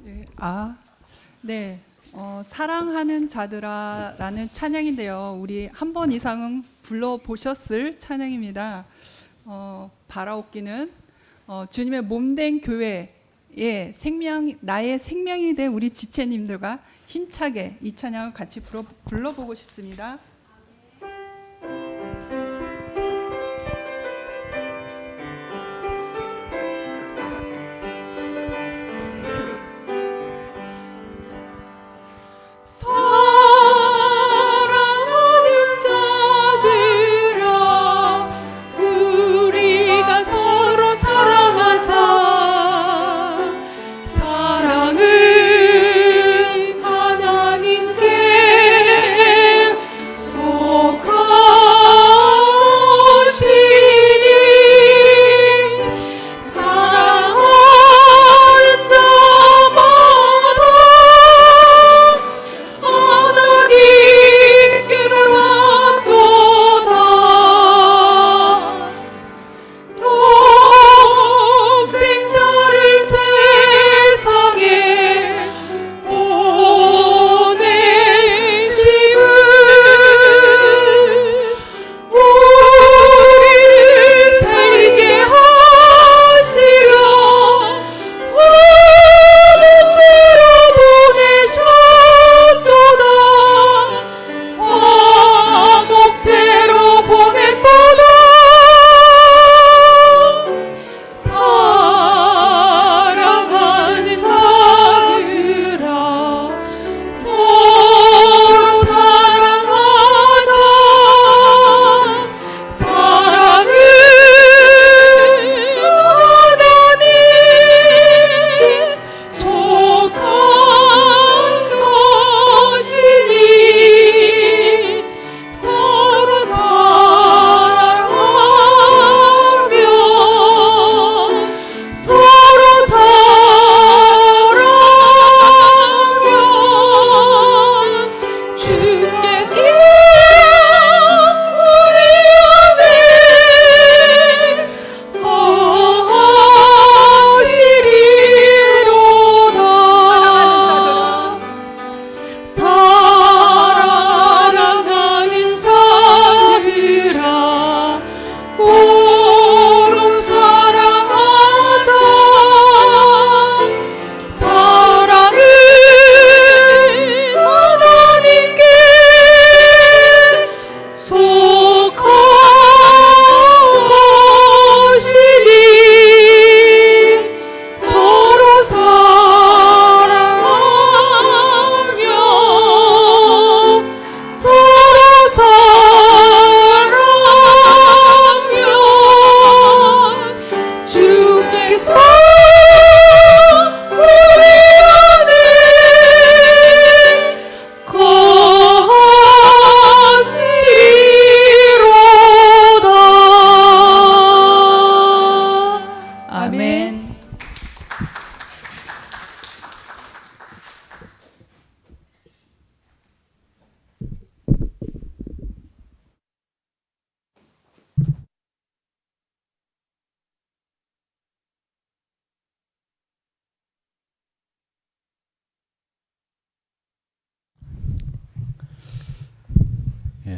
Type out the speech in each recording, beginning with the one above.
네, 네. 사랑하는 자들아라는 찬양인데요. 우리 한 번 이상은 불러보셨을 찬양입니다. 바라옵기는 주님의 몸된 교회의 나의 생명이 된 우리 지체님들과 힘차게 이 찬양을 같이 불러보고 싶습니다.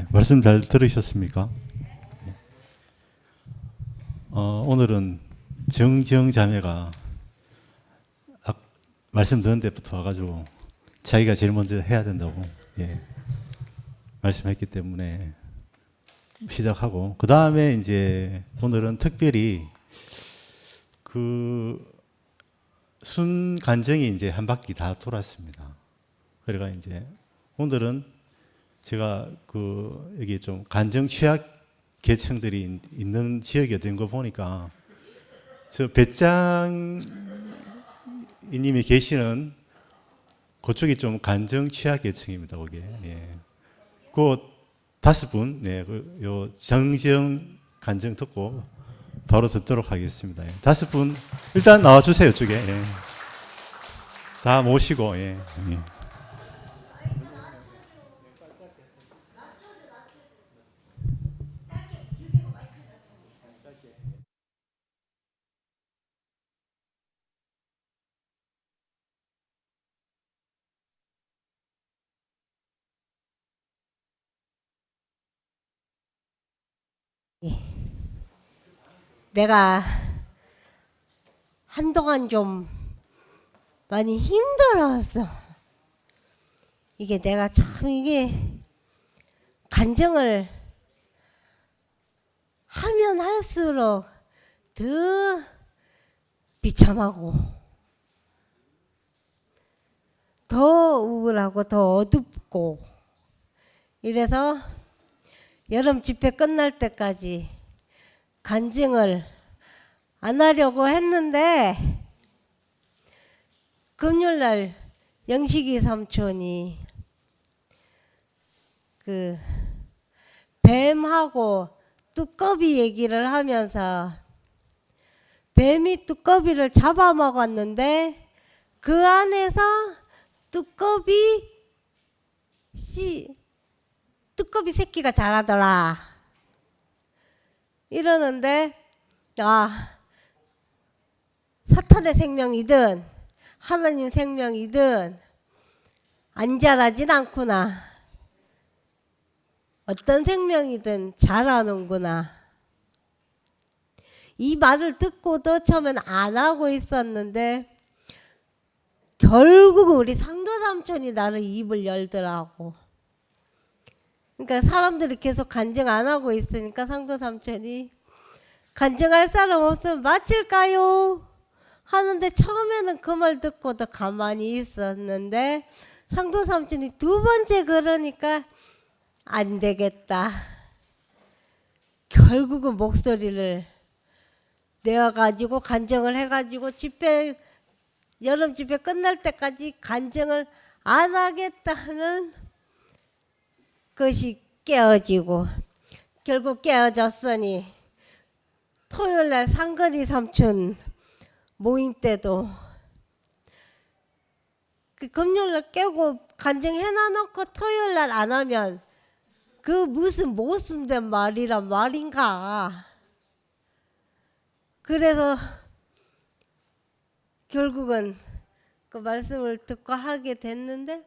말씀 잘 들으셨습니까? 오늘은 정지영 자매가 말씀 듣는 데부터 와가지고 자기가 제일 먼저 해야 된다고 말씀했기 때문에 시작하고, 그 다음에 이제 오늘은 특별히 그 순간정이 이제 한 바퀴 다 돌았습니다. 그래가 이제 오늘은 제가 여기 좀 간정 취약 계층들이 있는 지역이 된 거 보니까 저 배짱이님이 계시는 그쪽이 좀 간정 취약 계층입니다. 거기에. 그 5분, 요 정지영 간정 듣고 바로 듣도록 하겠습니다. 5분 일단 나와주세요. 이쪽에. 다 모시고. 내가 한동안 좀 많이 힘들었어. 이게 내가 참 이게 간증을 하면 할수록 더 비참하고 더 우울하고 더 어둡고 이래서 여름 집회 끝날 때까지 간증을 안 하려고 했는데 금요일날 영식이 삼촌이 그 뱀하고 뚜꺼비 얘기를 하면서 뱀이 뚜꺼비를 잡아먹었는데 그 안에서 뚜꺼비 새끼가 자라더라 이러는데 사탄의 생명이든 하나님 생명이든 안 자라진 않구나. 어떤 생명이든 자라는구나. 이 말을 듣고도 처음엔 안 하고 있었는데 결국 우리 상도 삼촌이 나를 입을 열더라고. 그러니까 사람들이 계속 간증 안 하고 있으니까 상도 삼촌이 간증할 사람 없으면 마칠까요? 하는데 처음에는 그 말 듣고도 가만히 있었는데 상도 삼촌이 두 번째 그러니까 안 되겠다. 결국은 목소리를 내어가지고 간증을 해가지고 여름 집회 끝날 때까지 간증을 안 하겠다는 것이 깨어지고 결국 깨어졌으니 토요일날 상근이 삼촌 모임 때도 그 금요일날 깨고 간증해놔놓고 토요일날 안 하면 그 무슨 못 쓴된 말이란 말인가. 그래서 결국은 그 말씀을 듣고 하게 됐는데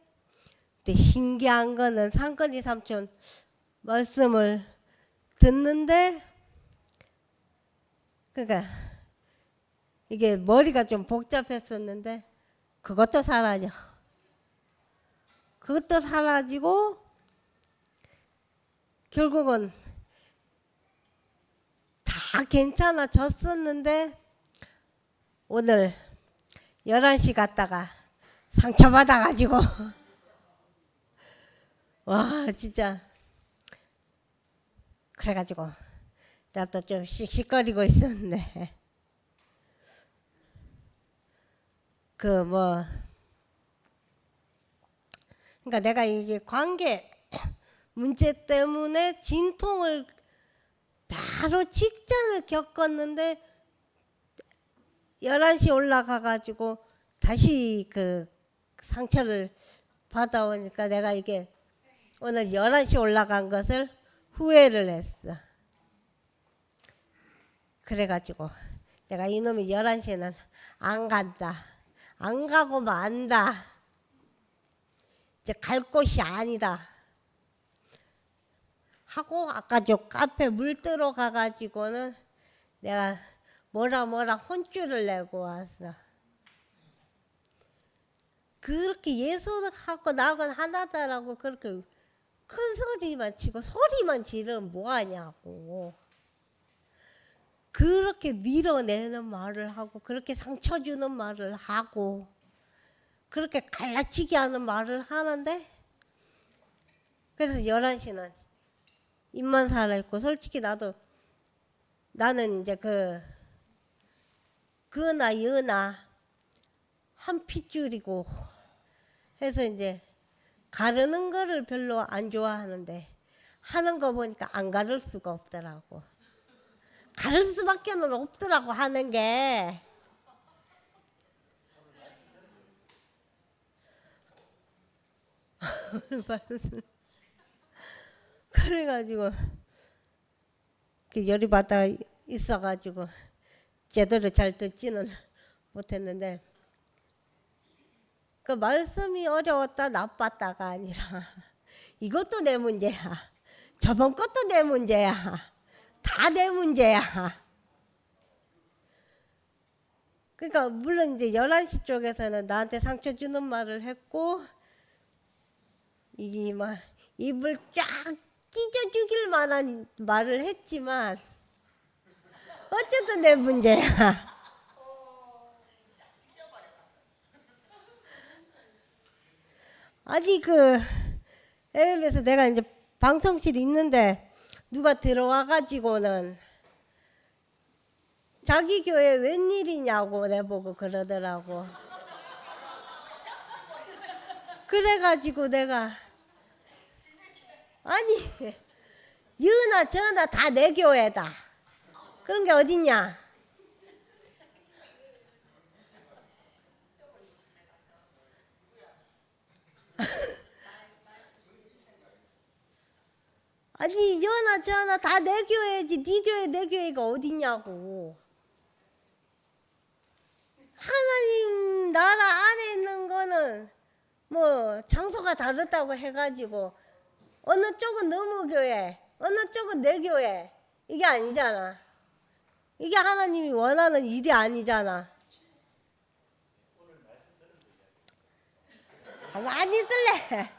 근데 신기한 거는 상근이 삼촌 말씀을 듣는데 그러니까 이게 머리가 좀 복잡했었는데 그것도 사라져. 그것도 사라지고 결국은 다 괜찮아졌었는데 오늘 11시 갔다가 상처받아가지고 와 진짜 그래가지고 나도 좀 씩씩거리고 있었는데 그러니까 내가 이게 관계 문제 때문에 진통을 바로 직전에 겪었는데 11시 올라가가지고 다시 그 상처를 받아오니까 내가 이게 오늘 11시 올라간 것을 후회를 했어. 그래가지고 내가 이놈이 11시는 안 간다. 안 가고 만다. 이제 갈 곳이 아니다. 하고 아까 저 카페 물 뜨러 가가지고는 내가 뭐라 혼쭐을 내고 왔어. 그렇게 예수하고 나하고는 하나다라고 그렇게 큰 소리만 치고 소리만 지르면 뭐하냐고. 그렇게 밀어내는 말을 하고 그렇게 상처 주는 말을 하고 그렇게 갈라치게 하는 말을 하는데 그래서 11시는 입만 살아있고 솔직히 나는 이제 그나 여나 한 핏줄이고 해서 이제 가르는 거를 별로 안 좋아하는데 하는 거 보니까 안 가를 수가 없더라고. 가를 수밖에 없더라고 하는 게. 그래가지고 열이 받아 있어가지고 제대로 잘 듣지는 못했는데 그 말씀이 어려웠다 나빴다가 아니라 이것도 내 문제야. 저번 것도 내 문제야. 다 내 문제야. 그러니까 물론 이제 11시 쪽에서는 나한테 상처 주는 말을 했고 이게 막 입을 쫙 찢어 죽일 만한 말을 했지만 어쨌든 내 문제야. 아니 그 엘리베이터에서 내가 이제 방송실이 있는데 누가 들어와 가지고는 자기 교회 웬일이냐고 내보고 그러더라고. 그래가지고 내가 아니 여나 저나 다 내 교회다. 그런 게 어딨냐. 아니 여나 저나 다 내 교회지 네 교회 내 교회가 어딨냐고. 하나님 나라 안에 있는 거는 뭐 장소가 다르다고 해가지고 어느 쪽은 너무 교회 어느 쪽은 내 교회 이게 아니잖아. 이게 하나님이 원하는 일이 아니잖아. 많이 쓸래.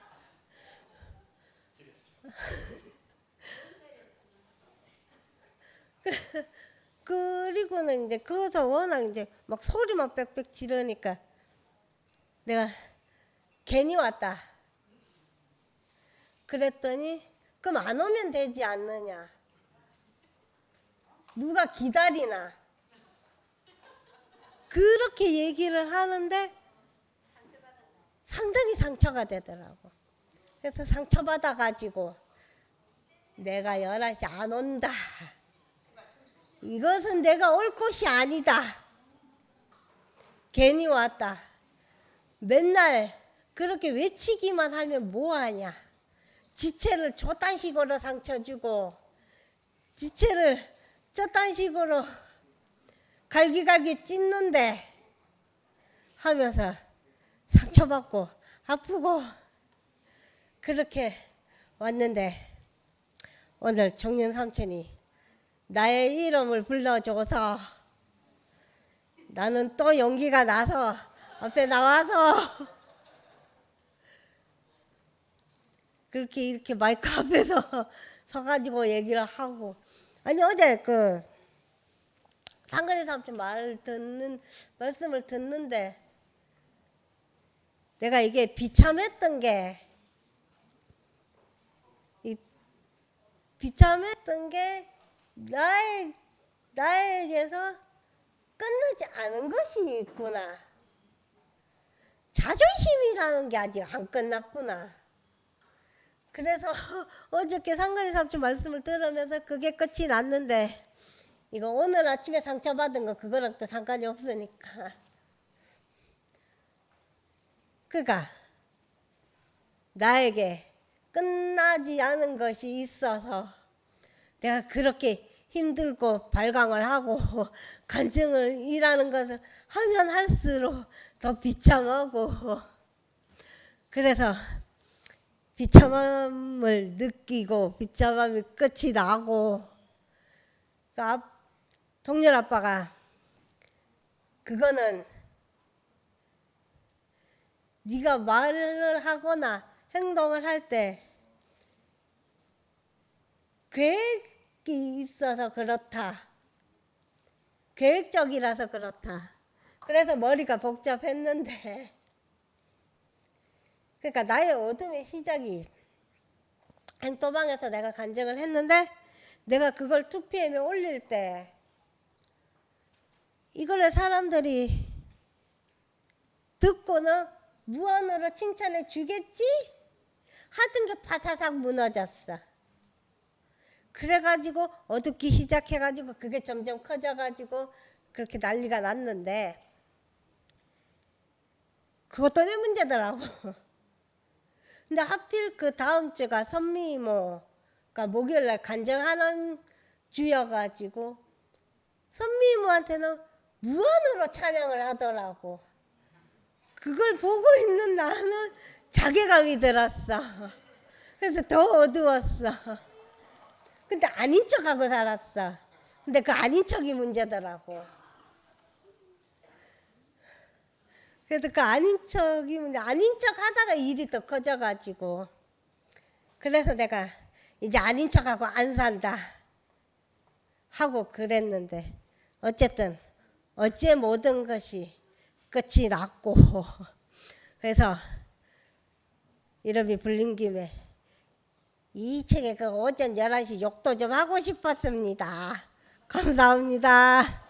그리고는 이제 거기서 워낙 이제 막 소리만 빽빽 지르니까 내가 괜히 왔다. 그랬더니 그럼 안 오면 되지 않느냐. 누가 기다리나. 그렇게 얘기를 하는데 상당히 상처가 되더라고. 그래서 상처받아가지고 내가 11시 안 온다. 이것은 내가 올 곳이 아니다. 괜히 왔다. 맨날 그렇게 외치기만 하면 뭐하냐. 지체를 저딴 식으로 상처 주고 지체를 저딴 식으로 갈기갈기 찢는데 하면서 상처받고 아프고 그렇게 왔는데 오늘 종년 삼촌이 나의 이름을 불러줘서 나는 또 용기가 나서 앞에 나와서 그렇게 이렇게 마이크 앞에서 서가지고 얘기를 하고 아니 어제 그 상근이 삼촌 말씀을 듣는데 내가 이게 비참했던 게 나에게서 끝나지 않은 것이 있구나. 자존심이라는 게 아직 안 끝났구나. 그래서 어저께 상근이 삼촌 말씀을 들으면서 그게 끝이 났는데 이거 오늘 아침에 상처받은 거 그거랑 또 상관이 없으니까. 그러니까 나에게 끝나지 않은 것이 있어서 내가 그렇게 힘들고 발광을 하고 간증을 일하는 것을 하면 할수록 더 비참하고 그래서 비참함을 느끼고 비참함이 끝이 나고 동열 아빠가 그거는 네가 말을 하거나 행동을 할 때 계획이 있어서 그렇다. 계획적이라서 그렇다. 그래서 머리가 복잡했는데 그러니까 나의 어둠의 시작이 행토방에서 내가 간증을 했는데 내가 그걸 2PM에 올릴 때 이거를 사람들이 듣고는 무한으로 칭찬해 주겠지? 하던 게 파사삭 무너졌어. 그래가지고 어둡기 시작해가지고 그게 점점 커져가지고 그렇게 난리가 났는데 그것도 내 문제더라고. 근데 하필 그 다음 주가 선미 이모가 목요일날 간증하는 주여가지고 선미 이모한테는 무한으로 찬양을 하더라고. 그걸 보고 있는 나는 자괴감이 들었어. 그래서 더 어두웠어. 근데 아닌 척하고 살았어. 근데 그 아닌 척이 문제더라고. 그래서 그 아닌 척이 문제, 아닌 척 하다가 일이 더 커져가지고. 그래서 내가 이제 아닌 척하고 안 산다 하고 그랬는데, 어쨌든 어째 모든 것이 끝이 났고 그래서 이름이 불린 김에 이 책에 그 오전 11시 욕도 좀 하고 싶었습니다. 감사합니다.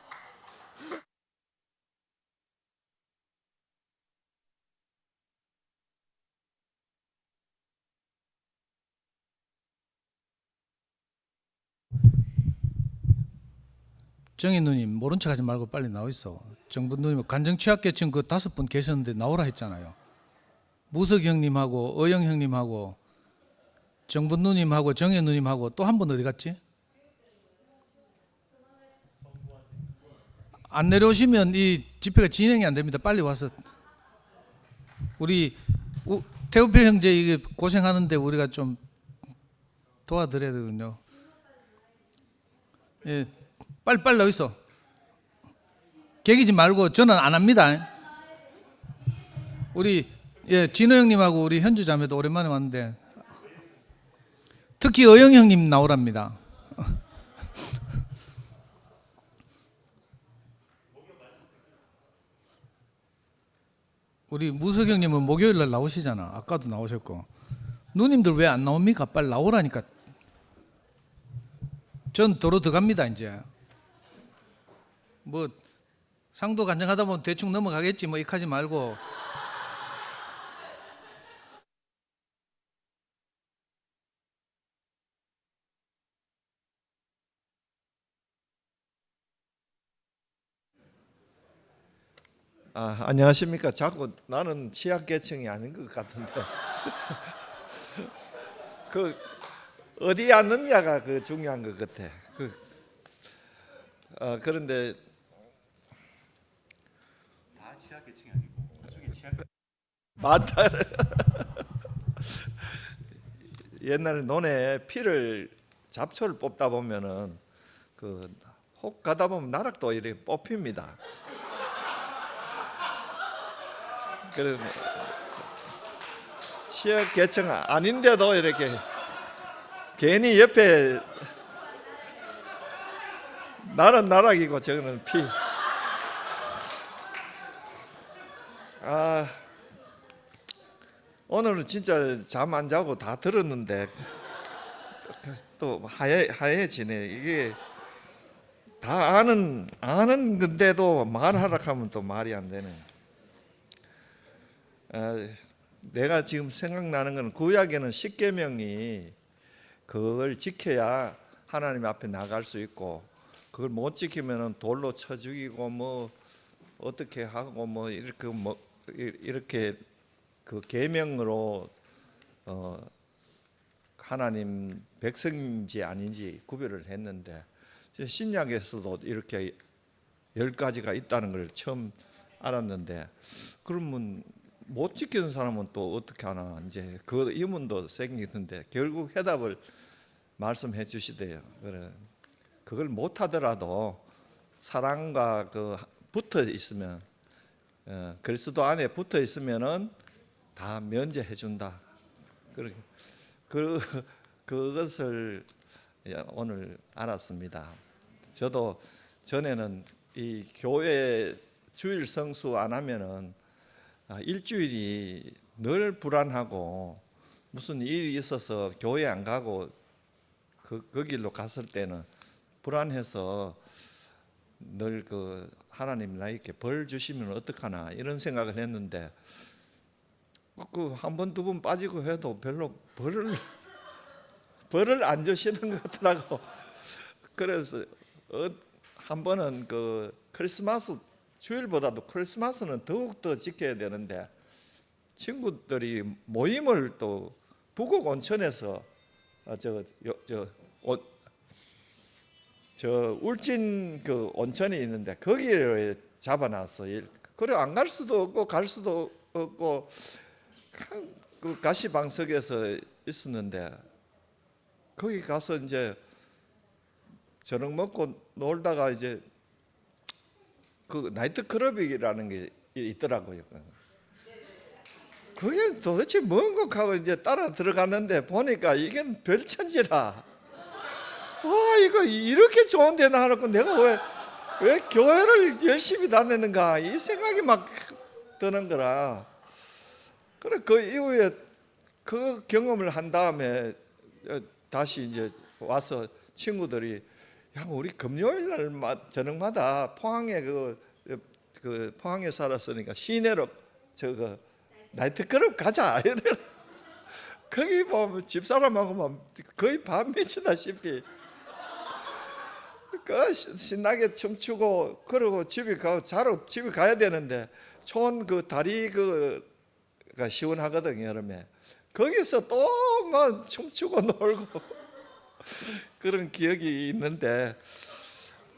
정희 누님 모른 척하지 말고 빨리 나와 있어. 정부 누님 간정 취약계층 그 5분 계셨는데 나오라 했잖아요. 무석 형님하고 어영 형님하고 정부 누님하고 정혜 누님하고 또 한 분 어디 갔지? 안 내려오시면 이 집회가 진행이 안 됩니다. 빨리 와서 우리 태우필 형제 이게 고생하는데 우리가 좀 도와드려야 되거든요. 예, 빨리 나와 있어. 개기지 말고 저는 안 합니다. 우리 진호 형님하고 우리 현주 자매도 오랜만에 왔는데 특히 어영 형님 나오랍니다. 우리 무석 형님은 목요일 날 나오시잖아. 아까도 나오셨고. 누님들 왜 안 나옵니까? 빨리 나오라니까. 전 도로 들어갑니다 이제. 뭐 상도 간증하다 보면 대충 넘어가겠지 뭐 이까지 말고. 안녕하십니까. 자꾸 나는 취약계층이 아닌 것 같은데 그 어디 앉느냐가 그 중요한 것 같아. 그런데 다 취약계층이 아니고 나중에 취약. 맞다. 옛날에 논에 피를 잡초를 뽑다 보면은 그 혹 가다 보면 나락도 이렇게 뽑힙니다. 그래 취약계층 아닌데도 이렇게 괜히 옆에 나는 나락이고 저거는 피. 오늘은 진짜 잠 안 자고 다 들었는데 또 하얘지네. 이게 다 아는 건데도 말하라 하면 또 말이 안 되네. 내가 지금 생각나는 건 구약에는 십계명이 그걸 지켜야 하나님 앞에 나갈 수 있고, 그걸 못 지키면은 돌로 쳐 죽이고 뭐 어떻게 하고 뭐 이렇게 그 계명으로 하나님 백성인지 아닌지 구별을 했는데, 신약에서도 이렇게 10가지가 있다는 걸 처음 알았는데, 그러면 못 지키는 사람은 또 어떻게 하나, 이제 그 의문도 생기는데 결국 해답을 말씀해 주시대요. 그래, 그걸 못 하더라도 사랑과 그 붙어 있으면, 그리스도 안에 붙어 있으면은 다 면제해 준다. 그것을 오늘 알았습니다. 저도 전에는 이 교회 주일 성수 안 하면은 일주일이 늘 불안하고, 무슨 일이 있어서 교회 안 가고 그 길로 갔을 때는 불안해서 늘 그 하나님 나에게 벌 주시면 어떡하나 이런 생각을 했는데, 그 한 번 두 번 빠지고 해도 별로 벌을 안 주시는 것 같더라고. 그래서 한 번은 그 크리스마스 주일보다도 크리스마스는 더욱 더 지켜야 되는데, 친구들이 모임을 또 북옥 온천에서 저 울진 그 온천이 있는데 거기에 잡아놨어. 그래 안 갈 수도 없고 갈 수도 없고 그 가시방석에서 있었는데, 거기 가서 이제 저녁 먹고 놀다가 이제 그 나이트 클럽이라는 게 있더라고요. 그게 도대체 뭔가 하고 이제 따라 들어갔는데 보니까 이게 별천지라. 와, 이거 이렇게 좋은 데나 하놓고 내가 왜 교회를 열심히 다니는가 이 생각이 막 드는 거라. 그래 그 이후에 그 경험을 한 다음에 다시 이제 와서 친구들이 야, 우리 금요일 날 저녁마다 포항에 그 포항에 살았으니까 시내로 저거 나이트클럽 가자. 이래. 거기 뭐 집사람하고 막 거의 밤 미치다시피 그 신나게 춤추고 그러고 집에 가고 자러 집에 가야 되는데 촌 그 다리 그가 시원하거든요 여름에. 거기서 또 막 춤추고 놀고 그런 기억이 있는데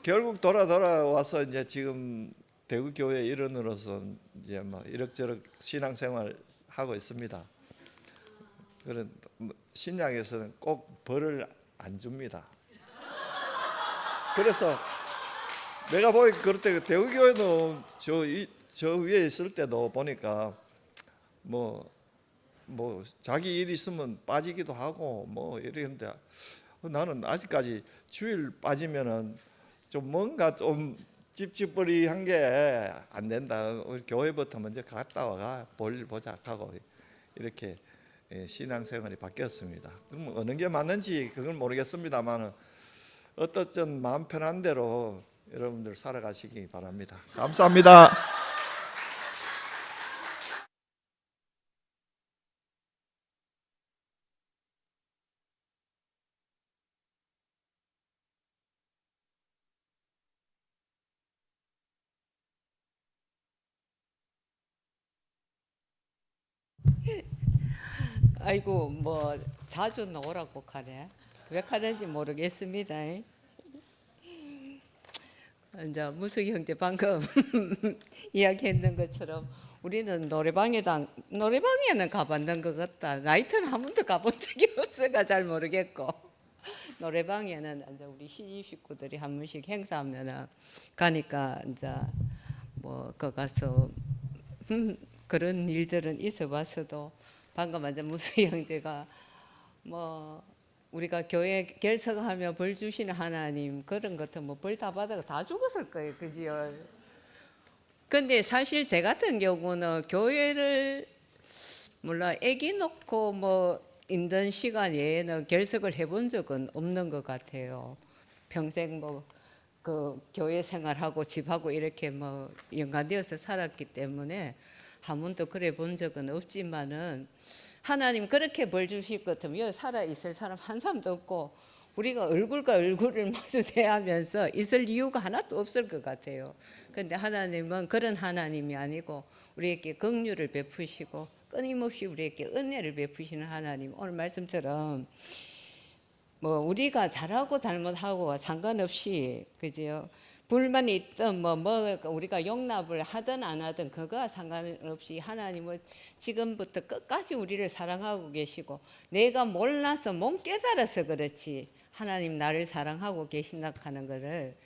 결국 돌아와서 이제 지금 대구 교회 일원으로서 이제 뭐 이럭저럭 신앙생활 하고 있습니다. 그런 신약에서는 꼭 벌을 안 줍니다. 그래서 내가 보기 그럴 때 대구 교회도 저 위에 있을 때도 보니까 뭐 자기 일 있으면 빠지기도 하고 뭐 이러는데 나는 아직까지 주일 빠지면은 좀 뭔가 좀 찝찝거리한 게 안 된다. 우리 교회부터 먼저 갔다 와가 볼 보자 하고 이렇게 신앙생활이 바뀌었습니다. 그럼 어느 게 맞는지 그건 모르겠습니다만은 어떻든 마음 편한 대로 여러분들 살아가시기 바랍니다. 감사합니다. 아이고 뭐 자주 나오라고 가네. 왜 가는지 모르겠습니다. 이제 무숙이 형제 방금 이야기했는 것처럼 우리는 노래방에는 가봤는 것 같다. 나이트는 한 번도 가본 적이 없어가 잘 모르겠고 노래방에는 이제 우리 시집 식구들이 한 번씩 행사하면은 가니까 이제 뭐 거 가서 그런 일들은 있어봤어도 방금 이제 무수희 형제가 뭐 우리가 교회 결석하며 벌 주시는 하나님 그런 것도 뭐 벌 다 받아가 다 죽었을 거예요, 그지요? 근데 사실 제 같은 경우는 교회를 몰라 애기 놓고 뭐 있는 시간 외에는 결석을 해본 적은 없는 것 같아요. 평생 뭐 그 교회 생활하고 집하고 이렇게 뭐 연관되어서 살았기 때문에 한 번도 그래 본 적은 없지만은 하나님 그렇게 벌 주실 것 같으면 여기 살아 있을 사람 한 사람도 없고 우리가 얼굴과 얼굴을 마주 대하면서 있을 이유가 하나도 없을 것 같아요. 그런데 하나님은 그런 하나님이 아니고 우리에게 긍휼을 베푸시고 끊임없이 우리에게 은혜를 베푸시는 하나님. 오늘 말씀처럼 뭐 우리가 잘하고 잘못하고 상관없이 그죠? 불만이 있든 뭐 우리가 용납을 하든 안 하든 그거와 상관없이 하나님은 지금부터 끝까지 우리를 사랑하고 계시고 내가 몰라서 못 깨달아서 그렇지 하나님 나를 사랑하고 계신다 하는 거를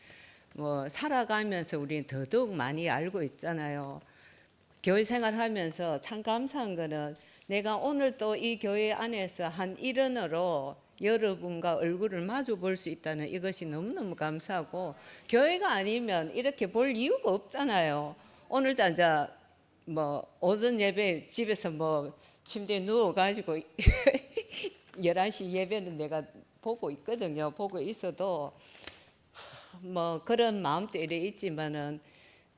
뭐 살아가면서 우리는 더더욱 많이 알고 있잖아요. 교회 생활하면서 참 감사한 거는 내가 오늘 또 이 교회 안에서 한 일원으로 여러분과 얼굴을 마주 볼 수 있다는 이것이 너무너무 감사하고 교회가 아니면 이렇게 볼 이유가 없잖아요. 오늘도 이제 뭐 오전 예배 집에서 뭐 침대에 누워가지고 11시 예배는 내가 보고 있거든요. 보고 있어도 뭐 그런 마음도 이래 있지만은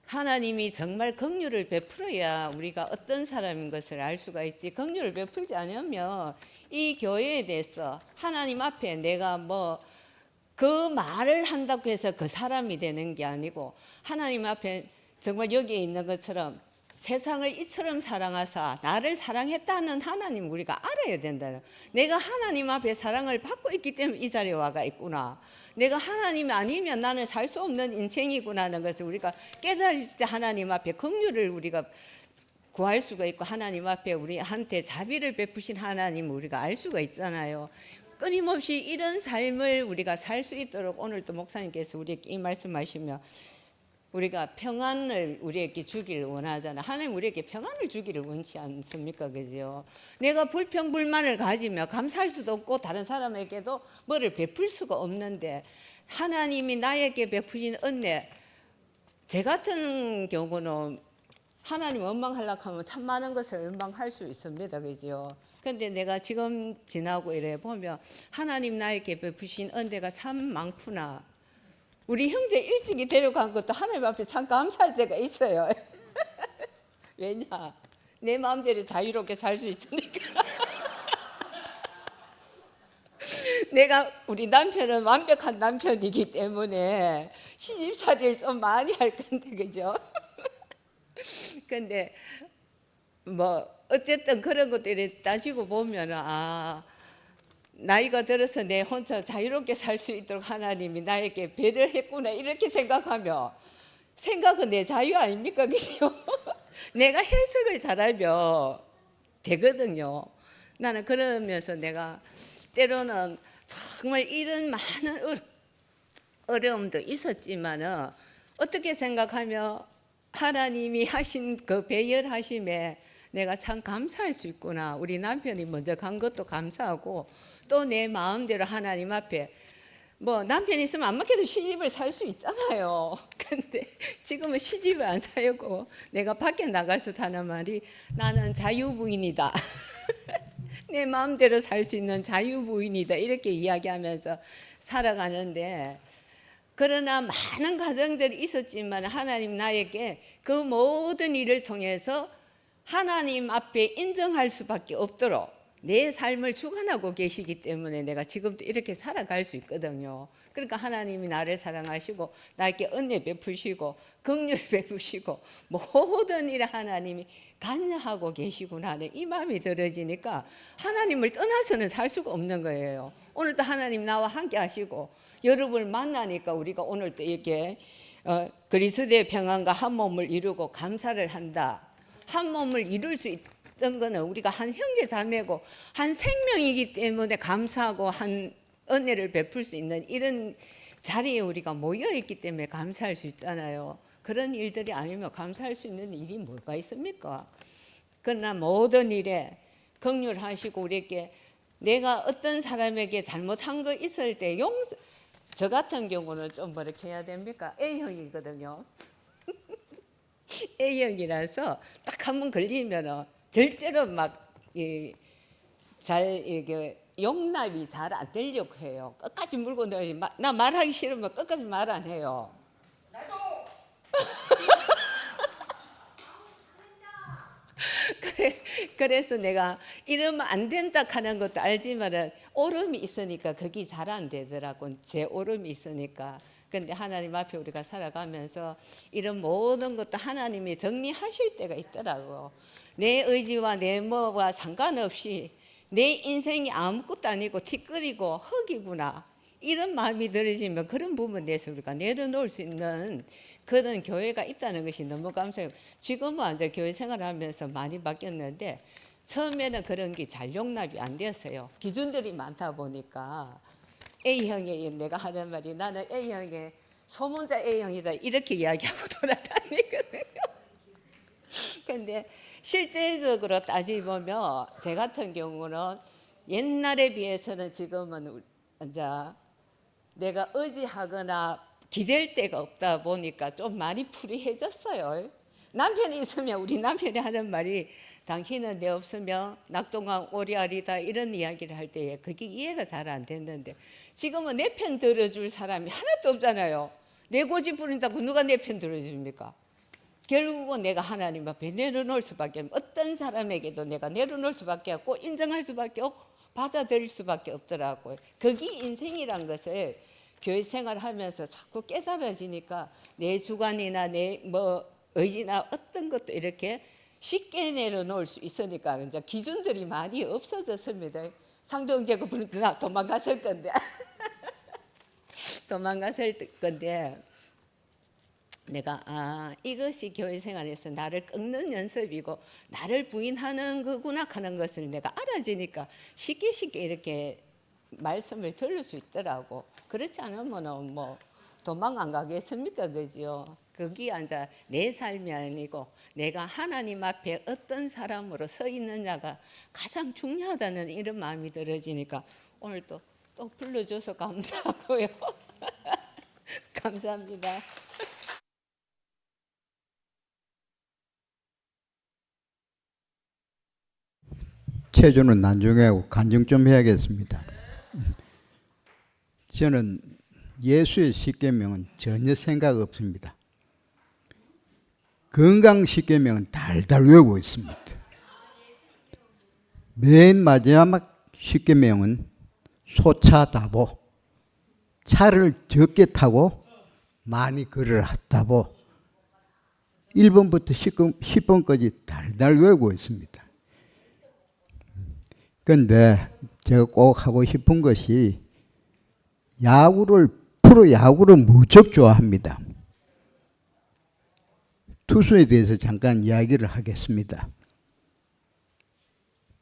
하나님이 정말 긍휼을 베풀어야 우리가 어떤 사람인 것을 알 수가 있지. 긍휼을 베풀지 않으면 이 교회에 대해서 하나님 앞에 내가 뭐 그 말을 한다고 해서 그 사람이 되는 게 아니고 하나님 앞에 정말 여기에 있는 것처럼 세상을 이처럼 사랑하사 나를 사랑했다는 하나님 우리가 알아야 된다는. 내가 하나님 앞에 사랑을 받고 있기 때문에 이 자리에 와가 있구나. 내가 하나님이 아니면 나는 살 수 없는 인생이구나 하는 것을 우리가 깨달을 때 하나님 앞에 긍휼을 우리가 구할 수가 있고 하나님 앞에 우리한테 자비를 베푸신 하나님을 우리가 알 수가 있잖아요. 끊임없이 이런 삶을 우리가 살 수 있도록 오늘도 목사님께서 우리에게 이 말씀하시며 우리가 평안을 우리에게 주기를 원하잖아. 하나님 우리에게 평안을 주기를 원치 않습니까? 그죠? 내가 불평불만을 가지며 감사할 수도 없고 다른 사람에게도 뭐를 베풀 수가 없는데 하나님이 나에게 베푸신 은혜, 제 같은 경우는 하나님 원망하려고 하면 참 많은 것을 원망할 수 있습니다. 그죠? 근데 내가 지금 지나고 이래 보면 하나님 나에게 베푸신 은혜가 참 많구나. 우리 형제 일찍이 데려간 것도 하나님 앞에 참 감사할 때가 있어요. 왜냐? 내 마음대로 자유롭게 살 수 있으니까. 내가 우리 남편은 완벽한 남편이기 때문에 시집살이를 좀 많이 할 건데 그죠? 근데 뭐 어쨌든 그런 것들을 따지고 보면 나이가 들어서 내 혼자 자유롭게 살 수 있도록 하나님이 나에게 배려를 했구나 이렇게 생각하며 생각은 내 자유 아닙니까? 그죠? 내가 해석을 잘하면 되거든요. 나는 그러면서 내가 때로는 정말 이런 많은 어려움도 있었지만은 어떻게 생각하며 하나님이 하신 그 배열하심에 내가 참 감사할 수 있구나. 우리 남편이 먼저 간 것도 감사하고 또 내 마음대로 하나님 앞에 뭐 남편이 있으면 안 맞게도 시집을 살 수 있잖아요. 근데 지금은 시집을 안 사려고 내가 밖에 나가서 하는 말이 나는 자유부인이다. 내 마음대로 살 수 있는 자유부인이다. 이렇게 이야기하면서 살아가는데 그러나 많은 가정들이 있었지만 하나님 나에게 그 모든 일을 통해서 하나님 앞에 인정할 수밖에 없도록 내 삶을 주관하고 계시기 때문에 내가 지금도 이렇게 살아갈 수 있거든요. 그러니까 하나님이 나를 사랑하시고 나에게 은혜 베푸시고 긍휼 베푸시고 모든 일에 하나님이 관여하고 계시구나 하는 이 마음이 들어지니까 하나님을 떠나서는 살 수가 없는 거예요. 오늘도 하나님 나와 함께 하시고 여러분을 만나니까 우리가 오늘도 이렇게 그리스도의 평안과 한 몸을 이루고 감사를 한다. 한 몸을 이룰 수 있던 거는 우리가 한 형제 자매고 한 생명이기 때문에 감사하고 한 은혜를 베풀 수 있는 이런 자리에 우리가 모여 있기 때문에 감사할 수 있잖아요. 그런 일들이 아니면 감사할 수 있는 일이 뭐가 있습니까? 그러나 모든 일에 긍휼하시고 우리에게 내가 어떤 사람에게 잘못한 거 있을 때 저 같은 경우는 좀 뭐렇게 해야 됩니까? A형이거든요. A형이라서 딱 한 번 걸리면 절대로 막 잘 이게 용납이 잘 안 되려고 해요. 끝까지 물고 내리 나 말하기 싫으면 끝까지 말 안 해요. 나도. 그래서 내가 이러면 안 된다 하는 것도 알지만은 오름이 있으니까 그게 잘 안 되더라고. 제 오름이 있으니까. 근데 하나님 앞에 우리가 살아가면서 이런 모든 것도 하나님이 정리하실 때가 있더라고. 내 의지와 내 뭐와 상관없이 내 인생이 아무것도 아니고 티끌이고 흙이구나. 이런 마음이 들어지면 그런 부분에 대해서 우리가 내려놓을 수 있는 그런 교회가 있다는 것이 너무 감사해요. 지금은 이제 교회 생활하면서 많이 바뀌었는데 처음에는 그런 게 잘 용납이 안 됐어요. 기준들이 많다 보니까 A형에 내가 하는 말이 나는 A형에 소문자 A형이다 이렇게 이야기하고 돌아다니거든요. 근데 실제적으로 따지보면 제 같은 경우는 옛날에 비해서는 지금은 이제 내가 의지하거나 기댈 데가 없다 보니까 좀 많이 풀이해졌어요. 남편이 있으면 우리 남편이 하는 말이 당신은 내 없으면 낙동강 오리알이다 이런 이야기를 할 때에 그게 이해가 잘 안 됐는데 지금은 내 편 들어줄 사람이 하나도 없잖아요. 내 고집 부린다고 누가 내 편 들어줍니까? 결국은 내가 하나님 앞에 내려놓을 수밖에 어떤 사람에게도 내가 내려놓을 수밖에 없고 인정할 수밖에 없고 받아들일 수밖에 없더라고요. 그게 인생이란 것을 교회 생활하면서 자꾸 깨달아지니까 내 주관이나 내 뭐 의지나 어떤 것도 이렇게 쉽게 내려놓을 수 있으니까 이제 기준들이 많이 없어졌습니다. 상동되고 부르다 도망갔을 건데 도망갔을 건데 내가 이것이 교회 생활에서 나를 꺾는 연습이고 나를 부인하는 거구나 하는 것을 내가 알아지니까 쉽게 이렇게 말씀을 들을 수 있더라고. 그렇지 않으면은 뭐 도망 안 가겠습니까, 그죠? 거기 앉아 내 삶이 아니고 내가 하나님 앞에 어떤 사람으로 서 있느냐가 가장 중요하다는 이런 마음이 들어지니까 오늘 또 불러줘서 감사하고요. 감사합니다. 체조는 나중에 하고 간증 좀 해야겠습니다. 저는 예수의 십계명은 전혀 생각 없습니다. 건강 십계명은 달달 외우고 있습니다. 맨 마지막 십계명은 소차다보, 차를 적게 타고 많이 걸으라다보, 1번부터 10번까지 달달 외우고 있습니다. 그런데 제가 꼭 하고 싶은 것이 프로야구를 무척 좋아합니다. 투수에 대해서 잠깐 이야기를 하겠습니다.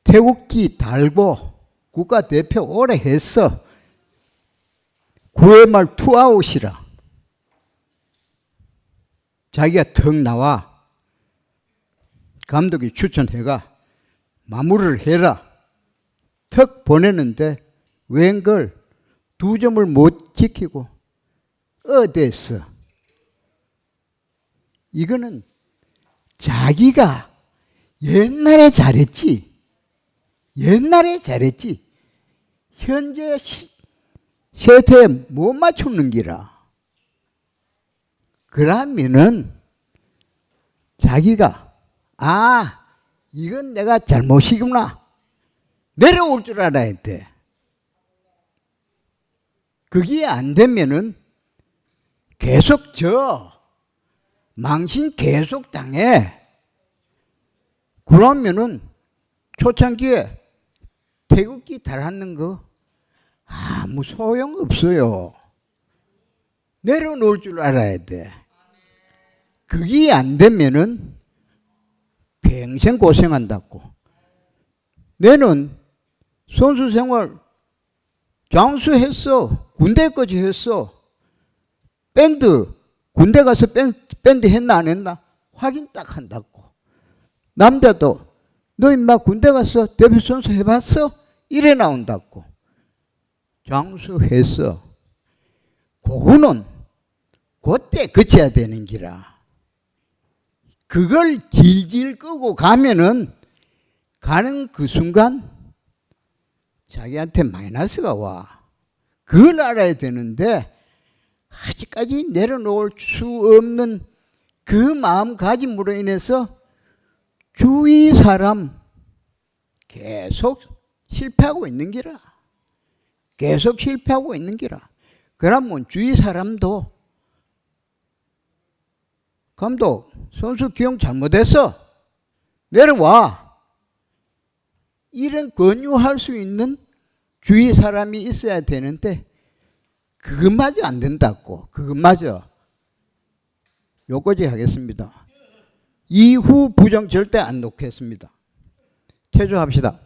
태극기 달고 국가대표 오래 했어. 9회 말 투아웃이라. 자기가 턱 나와. 감독이 추천해가 마무리를 해라. 턱 보내는데 웬걸 2점을 못 지키고 어땠어. 이거는 자기가 옛날에 잘했지. 현재 세태에 못 맞추는 기라. 그러면은 자기가 이건 내가 잘못이구나. 내려올 줄 알아야 돼. 그게 안 되면은 계속 망신 계속 당해. 그러면은 초창기에 태극기 달았는 거 아무 소용 없어요. 내려놓을 줄 알아야 돼. 그게 안 되면은 평생 고생한다고. 내는 선수 생활 장수했어. 군대까지 했어. 군대 가서 밴드 했나 안 했나 확인 딱 한다고. 남자도 너 임마 군대 가서 대표 선수 해봤어? 이래 나온다고. 장수했어. 그거는 그때 그쳐야 되는 기라. 그걸 질질 끄고 가면은 가는 그 순간 자기한테 마이너스가 와. 그걸 알아야 되는데 아직까지 내려놓을 수 없는 그 마음가짐으로 인해서 주위 사람 계속 실패하고 있는 기라. 그러면 주위 사람도 감독 선수 기용 잘못했어. 내려와. 이런 권유할 수 있는 주위 사람이 있어야 되는데 그것마저 안 된다고. 요거지 하겠습니다. 이후 부정 절대 안 놓겠습니다. 체조합시다.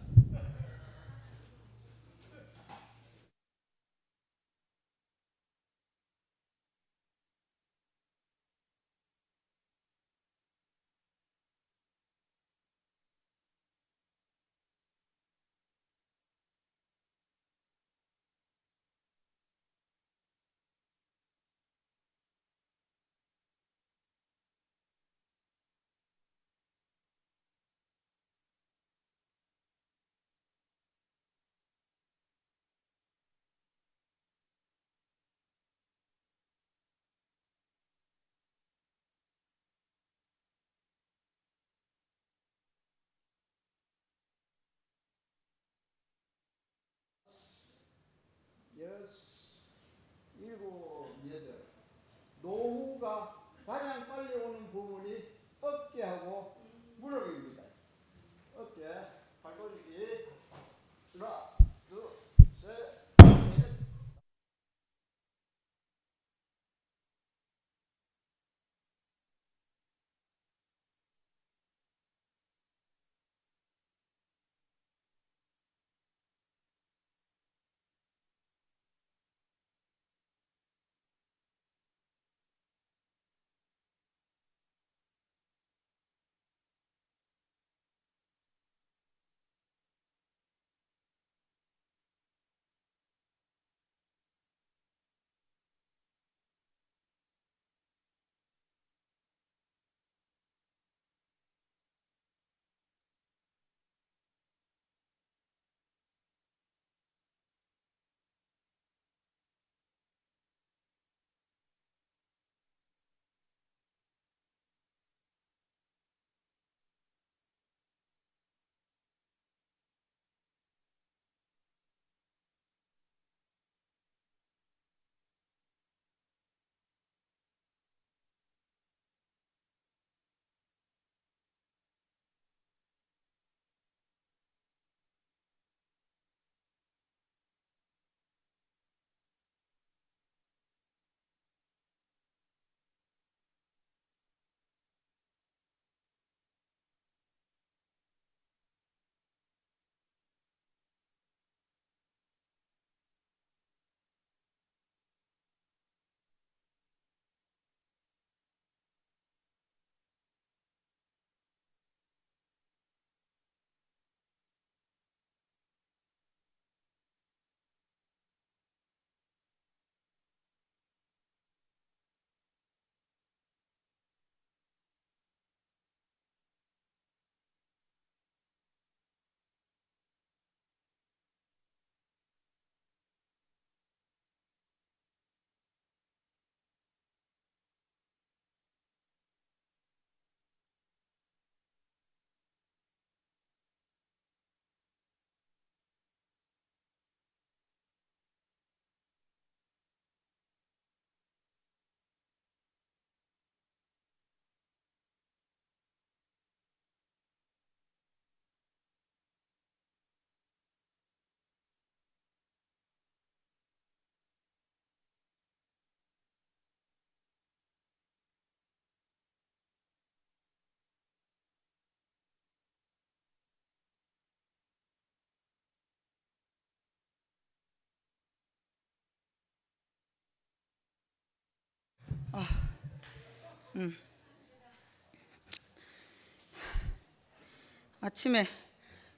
아침에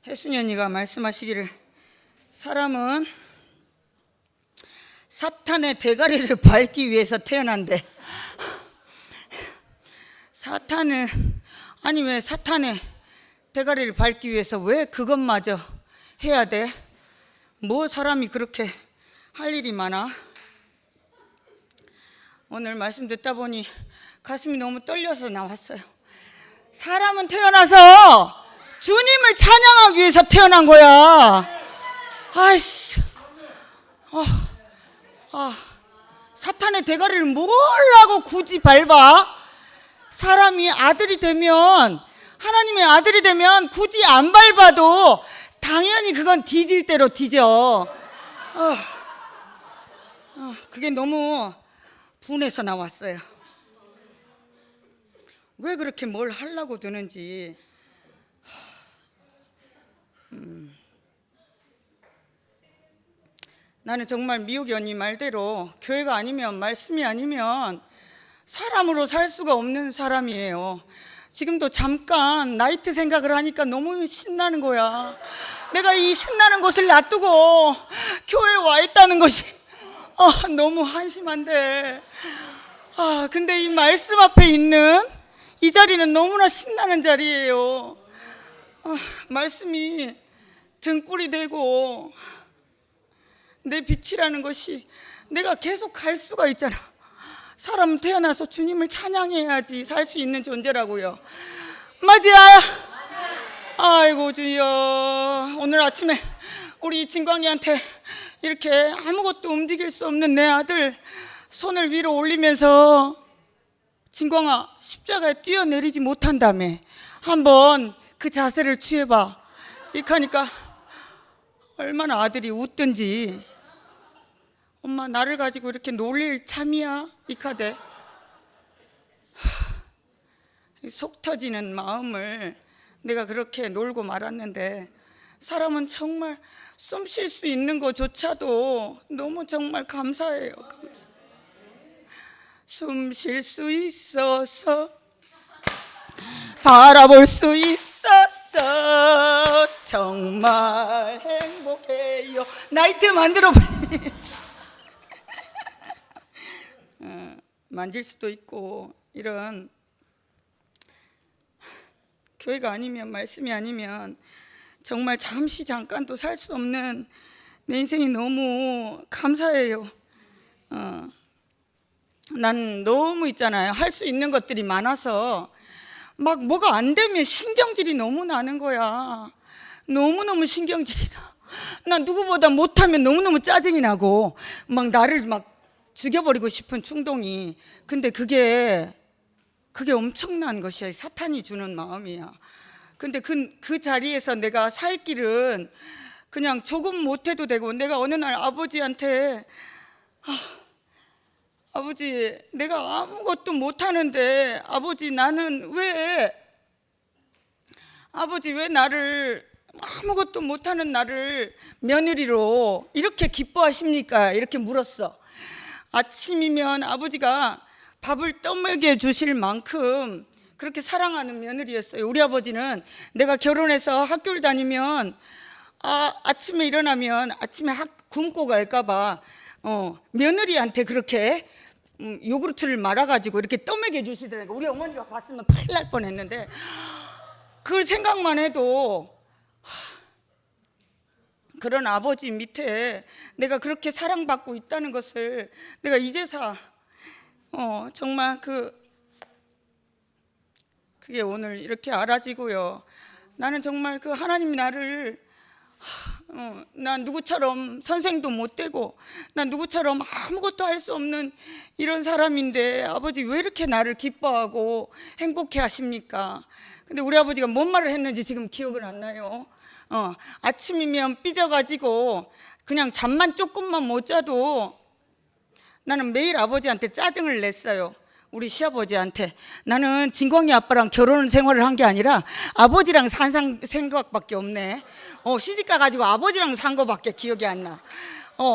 혜순이 언니가 말씀하시기를 사람은 사탄의 대가리를 밟기 위해서 태어난대. 왜 사탄의 대가리를 밟기 위해서 왜 그것마저 해야 돼? 뭐 사람이 그렇게 할 일이 많아? 오늘 말씀 듣다 보니 가슴이 너무 떨려서 나왔어요. 사람은 태어나서 주님을 찬양하기 위해서 태어난 거야. 아이씨, 사탄의 대가리를 뭐라고 굳이 밟아? 사람이 아들이 되면, 하나님의 아들이 되면 굳이 안 밟아도 당연히 그건 뒤질 대로 뒤져. 그게 너무 분해서 나왔어요. 왜 그렇게 뭘 하려고 드는지. 나는 정말 미옥이 언니 말대로 교회가 아니면, 말씀이 아니면 사람으로 살 수가 없는 사람이에요. 지금도 잠깐 나이트 생각을 하니까 너무 신나는 거야. 내가 이 신나는 곳을 놔두고 교회에 와 있다는 것이 너무 한심한데, 근데 이 말씀 앞에 있는 이 자리는 너무나 신나는 자리예요. 말씀이 등불이 되고 내 빛이라는 것이 내가 계속 갈 수가 있잖아. 사람은 태어나서 주님을 찬양해야지 살 수 있는 존재라고요. 맞아. 아이고 주여, 오늘 아침에 우리 진광이한테 이렇게 아무것도 움직일 수 없는 내 아들 손을 위로 올리면서 진광아, 십자가에 뛰어내리지 못한다며, 한번 그 자세를 취해봐. 이렇게 하니까 얼마나 아들이 웃든지. 엄마, 나를 가지고 이렇게 놀릴 참이야? 이카대. 속 터지는 마음을 내가 그렇게 놀고 말았는데, 사람은 정말 숨 쉴 수 있는 것조차도 너무 정말 감사해요. 숨 쉴 수 있어서, 바라볼 수 있어서 정말 행복해요. 나이트 만들어버리. 만질 수도 있고, 이런 교회가 아니면, 말씀이 아니면 정말 잠시 잠깐도 살 수 없는 내 인생이 너무 감사해요. 난 너무 있잖아요. 할 수 있는 것들이 많아서 막 뭐가 안 되면 신경질이 너무 나는 거야. 너무너무 신경질이다. 난 누구보다 못하면 너무너무 짜증이 나고 막 나를 막 죽여버리고 싶은 충동이. 근데 그게 엄청난 것이야. 사탄이 주는 마음이야. 근데 그 자리에서 내가 살 길은 그냥 조금 못해도 되고, 내가 어느 날 아버지한테 아버지, 내가 아무것도 못하는데 아버지 왜 나를, 아무것도 못하는 나를 며느리로 이렇게 기뻐하십니까? 이렇게 물었어. 아침이면 아버지가 밥을 떠먹여 주실 만큼 그렇게 사랑하는 며느리였어요. 우리 아버지는 내가 결혼해서 학교를 다니면 아침에 일어나면 아침에 굶고 갈까봐 며느리한테 그렇게 요구르트를 말아가지고 이렇게 떠먹여 주시더라고요. 우리 어머니가 봤으면 큰일 날 뻔했는데, 그 생각만 해도 그런 아버지 밑에 내가 그렇게 사랑받고 있다는 것을 내가 이제서 정말 그게 오늘 이렇게 알아지고요. 나는 정말 그 하나님이 나를 난 누구처럼 선생도 못 되고 난 누구처럼 아무것도 할 수 없는 이런 사람인데 아버지 왜 이렇게 나를 기뻐하고 행복해 하십니까? 근데 우리 아버지가 뭔 말을 했는지 지금 기억은 안 나요. 아침이면 삐져가지고 그냥 잠만 조금만 못 자도 나는 매일 아버지한테 짜증을 냈어요. 우리 시아버지한테. 나는 진광이 아빠랑 결혼 생활을 한 게 아니라 아버지랑 산 생각밖에 없네. 시집 가가지고 아버지랑 산 거밖에 기억이 안 나.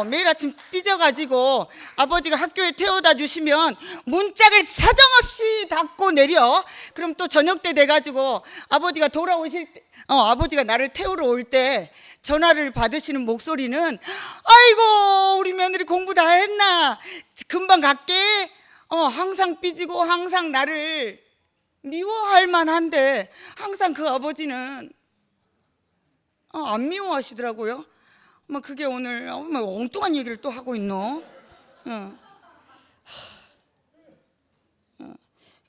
매일 아침 삐져가지고 아버지가 학교에 태워다 주시면 문짝을 사정없이 닫고 내려. 그럼 또 저녁 때 돼가지고 아버지가 돌아오실 때, 아버지가 나를 태우러 올 때 전화를 받으시는 목소리는 아이고 우리 며느리 공부 다 했나? 금방 갈게. 항상 삐지고 항상 나를 미워할 만한데 항상 그 아버지는 안 미워하시더라고요. 그게 오늘 엉뚱한 얘기를 또 하고 있노.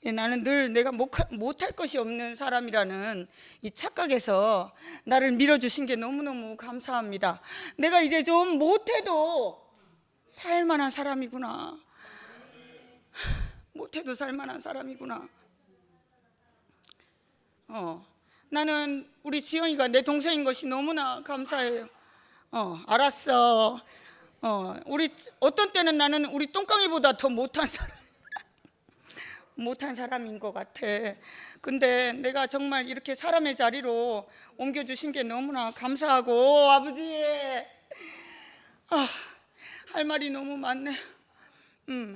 나는 늘 내가 못할 것이 없는 사람이라는 이 착각에서 나를 밀어주신 게 너무너무 감사합니다. 내가 이제 좀 못해도 살만한 사람이구나. 못해도 살만한 사람이구나. 나는 우리 지영이가 내 동생인 것이 너무나 감사해요. 알았어. 우리 어떤 때는 나는 우리 똥강이보다 더 못한 사람인 것 같아. 근데 내가 정말 이렇게 사람의 자리로 옮겨주신 게 너무나 감사하고 아버지 할 말이 너무 많네.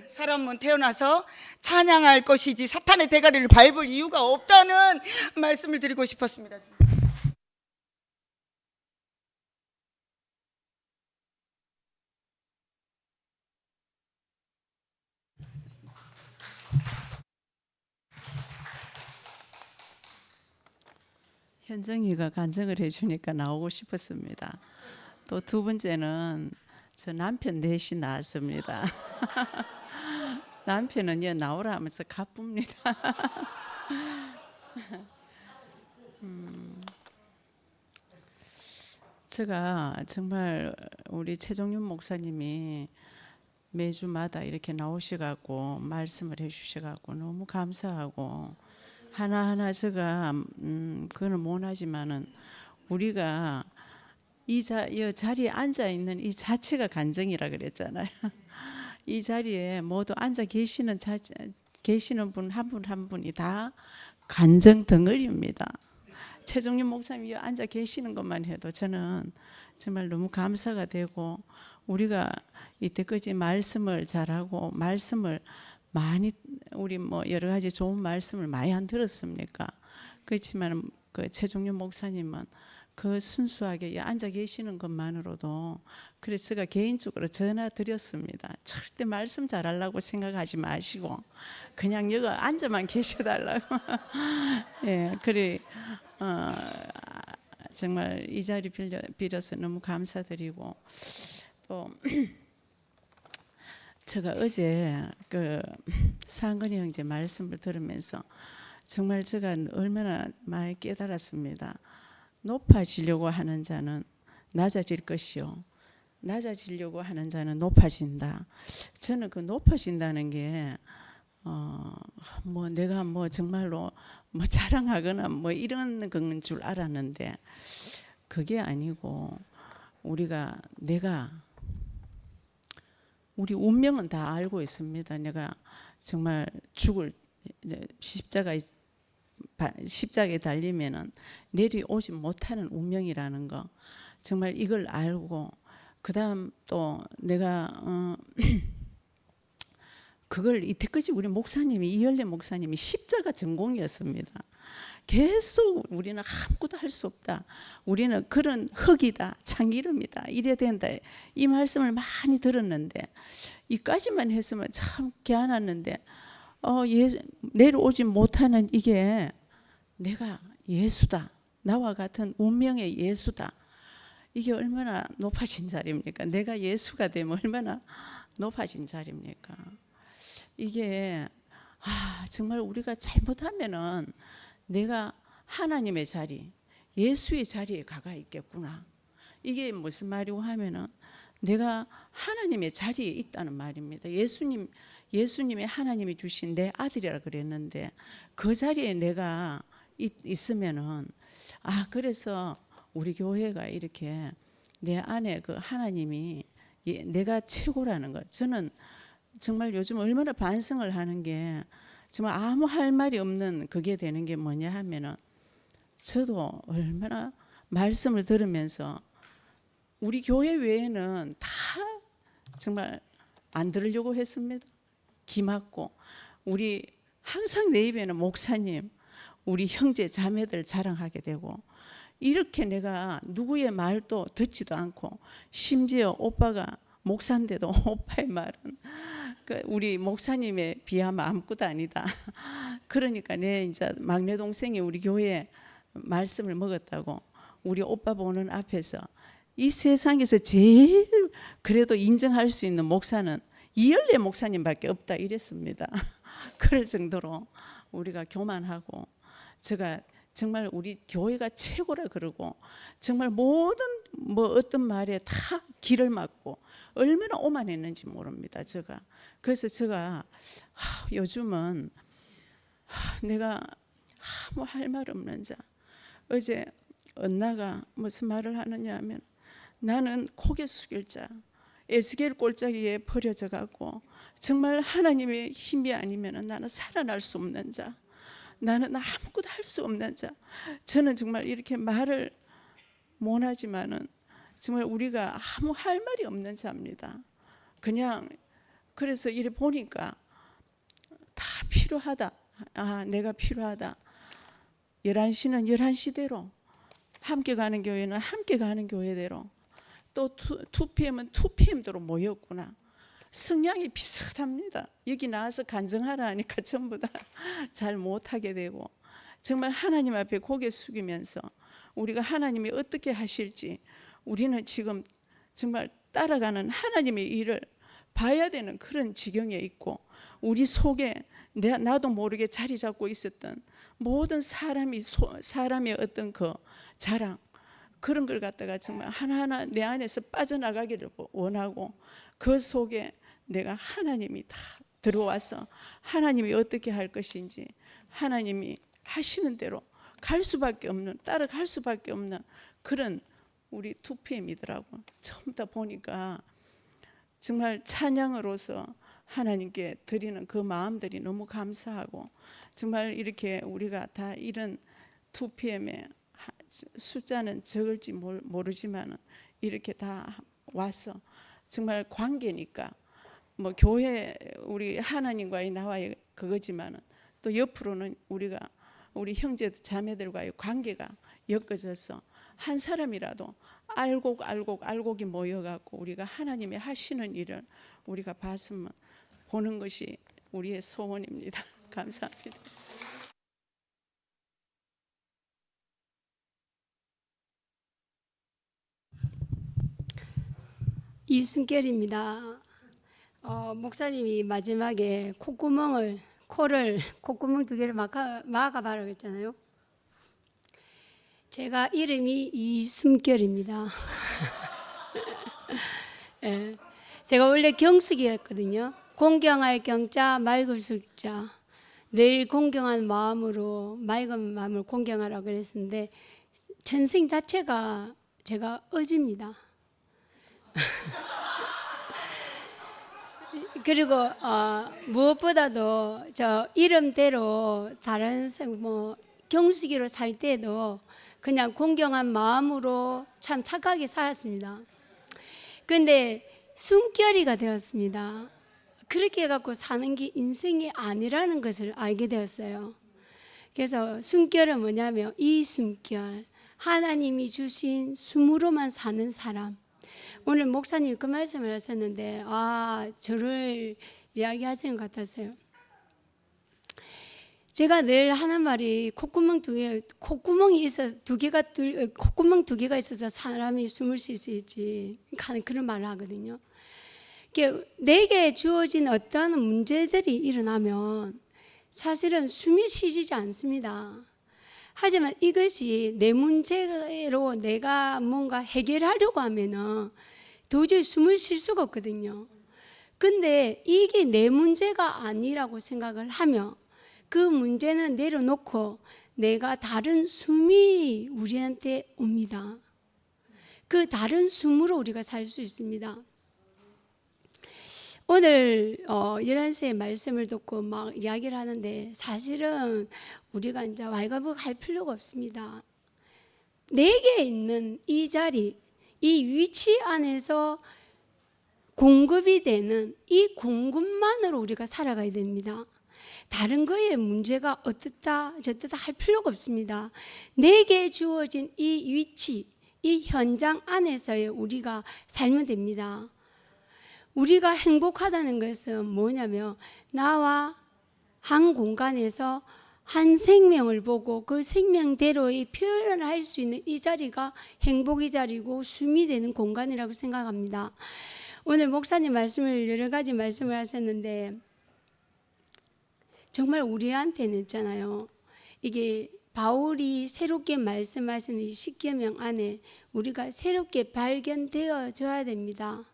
사람은 태어나서 찬양할 것이지 사탄의 대가리를 밟을 이유가 없다는 말씀을 드리고 싶었습니다. 현정이가 간증을 해주니까 나오고 싶었습니다. 또 두 번째는 저 남편 넷이 나왔습니다. 남편은 나오라 하면서 가쁩니다. 제가 정말 우리 최종윤 목사님이 매주마다 이렇게 나오셔갖고 말씀을 해주셔갖고 너무 감사하고 하나하나 제가 그거는 못하지만은 우리가 이 자리에 앉아 있는 이 자체가 간증이라 그랬잖아요. 이 자리에 모두 앉아 계시는 분 한 분 한 분이 다 간증 덩어리입니다. 최종윤 목사님이 앉아 계시는 것만 해도 저는 정말 너무 감사가 되고 우리가 이때까지 말씀을 잘하고 말씀을 많이 우리 여러 가지 좋은 말씀을 많이 안 들었습니까? 그렇지만 그 최종윤 목사님은 그 순수하게 앉아 계시는 것만으로도 그래서 제가 개인적으로 전화 드렸습니다. 절대 말씀 잘하려고 생각하지 마시고 그냥 여기 앉아만 계셔달라고. 예, 그래 정말 이 자리 빌어서 너무 감사드리고 또 제가 어제 그 상근이 형제 말씀을 들으면서 정말 제가 얼마나 많이 깨달았습니다. 높아지려고 하는 자는 낮아질 것이요 낮아지려고 하는 자는 높아진다. 저는 그 높아진다는 게 내가 정말로 자랑하거나 이런 건 줄 알았는데 그게 아니고 우리 운명은 다 알고 있습니다. 내가 정말 십자가에 달리면은 내려오지 못하는 운명이라는 거 정말 이걸 알고 그다음 또 내가 그걸 이때까지 우리 목사님이 이열래 목사님이 십자가 전공이었습니다. 계속 우리는 아무것도 할 수 없다. 우리는 그런 흙이다. 참기름이다. 이래야 된다. 이 말씀을 많이 들었는데 이까지만 했으면 참 괜찮았는데 내려오지 못하는 이게 내가 예수다. 나와 같은 운명의 예수다. 이게 얼마나 높아진 자리입니까? 내가 예수가 되면 얼마나 높아진 자리입니까? 이게 정말 우리가 잘못하면은 내가 하나님의 자리, 예수의 자리에 가가 있겠구나. 이게 무슨 말이고 하면은 내가 하나님의 자리에 있다는 말입니다. 예수님의 하나님이 주신 내 아들이라 그랬는데 그 자리에 내가 있으면은 그래서 우리 교회가 이렇게 내 안에 그 하나님이 내가 최고라는 것. 저는 정말 요즘 얼마나 반성을 하는 게 정말 아무 할 말이 없는 그게 되는 게 뭐냐 하면은 저도 얼마나 말씀을 들으면서 우리 교회 외에는 다 정말 안 들으려고 했습니다. 기막고 우리 항상 내 입에는 목사님, 우리 형제 자매들 자랑하게 되고 이렇게 내가 누구의 말도 듣지도 않고 심지어 오빠가 목사인데도 오빠의 말은 우리 목사님에 비하면 아무것도 아니다. 그러니까 내 이제 막내 동생이 우리 교회에 말씀을 먹었다고 우리 오빠 보는 앞에서 이 세상에서 제일 그래도 인정할 수 있는 목사는 이열래 목사님밖에 없다 이랬습니다. 그럴 정도로 우리가 교만하고 제가 정말 우리 교회가 최고라 그러고 정말 모든 어떤 말에 다 길을 막고 얼마나 오만했는지 모릅니다. 제가 그래서 제가 요즘은 내가 아무 할 말 없는 자. 어제 언나가 무슨 말을 하느냐 하면 나는 고개 숙일 자, 에스겔 골짜기에 버려져 가고 정말 하나님의 힘이 아니면 나는 살아날 수 없는 자, 나는 아무것도 할 수 없는 자. 저는 정말 이렇게 말을 못하지만은 정말 우리가 아무 할 말이 없는 자입니다. 그냥 그래서 이래 보니까 다 필요하다. 내가 필요하다. 11시는 11시대로, 함께 가는 교회는 함께 가는 교회대로, 또 2PM은 2PM대로 모였구나. 성향이 비슷합니다. 여기 나와서 간증하라 하니까 전부 다 잘 못하게 되고 정말 하나님 앞에 고개 숙이면서 우리가 하나님이 어떻게 하실지 우리는 지금 정말 따라가는 하나님의 일을 봐야 되는 그런 지경에 있고 우리 속에 나도 모르게 자리 잡고 있었던 모든 사람의 어떤 그 자랑 그런 걸 갖다가 정말 하나하나 내 안에서 빠져나가기를 원하고 그 속에 내가 하나님이 다 들어와서 하나님이 어떻게 할 것인지 하나님이 하시는 대로 갈 수밖에 없는 따라갈 수밖에 없는 그런 우리 2PM이더라고. 처음부터 보니까 정말 찬양으로서 하나님께 드리는 그 마음들이 너무 감사하고 정말 이렇게 우리가 다 이런 2PM의 숫자는 적을지 모르지만 이렇게 다 와서 정말 관계니까 뭐 교회 우리 하나님과의 나와의 그거지만은 또 옆으로는 우리가 우리 형제 자매들과의 관계가 엮어져서 한 사람이라도 알곡이 모여갖고 우리가 하나님의 하시는 일을 우리가 봤으면 보는 것이 우리의 소원입니다. 감사합니다. 이순결입니다. 목사님이 마지막에 콧구멍 2개를 막아봐라 그랬잖아요. 제가 이름이 이순결입니다. 네. 제가 원래 경숙이었거든요. 공경할 경자, 맑을 숙자. 늘 공경한 마음으로 맑은 마음을 공경하라고 그랬는데 전생 자체가 제가 어집니다. 그리고 무엇보다도 저 이름대로 다른 경수기로 살 때도 그냥 공경한 마음으로 참 착하게 살았습니다. 근데 순결이가 되었습니다. 그렇게 해갖고 사는 게 인생이 아니라는 것을 알게 되었어요. 그래서 순결은 뭐냐면 이순결, 하나님이 주신 숨으로만 사는 사람. 오늘 목사님 그 말씀을 하셨는데 저를 이야기하시는 것 같았어요. 제가 늘 하는 말이 콧구멍 두 개가 있어서 사람이 숨을 쉴 수 있지 하는 그런 말을 하거든요. 내게 주어진 어떤 문제들이 일어나면 사실은 숨이 쉬지지 않습니다. 하지만 이것이 내 문제로 내가 뭔가 해결하려고 하면은 도저히 숨을 쉴 수가 없거든요. 근데 이게 내 문제가 아니라고 생각을 하며 그 문제는 내려놓고 내가 다른 숨이 우리한테 옵니다. 그 다른 숨으로 우리가 살 수 있습니다. 오늘 11시에 말씀을 듣고 막 이야기를 하는데 사실은 우리가 이제 왈가불 할 필요가 없습니다. 내게 있는 이 자리, 이 위치 안에서 공급이 되는 이 공급만으로 우리가 살아가야 됩니다. 다른 거에 문제가 어떻다 저떻다 할 필요가 없습니다. 내게 주어진 이 위치, 이 현장 안에서의 우리가 살면 됩니다. 우리가 행복하다는 것은 뭐냐면 나와 한 공간에서 한 생명을 보고 그 생명대로의 표현을 할 수 있는 이 자리가 행복의 자리고 숨이 되는 공간이라고 생각합니다. 오늘 목사님 말씀을 여러 가지 말씀을 하셨는데 정말 우리한테는 있잖아요. 이게 바울이 새롭게 말씀하시는 이 십계명 안에 우리가 새롭게 발견되어져야 됩니다.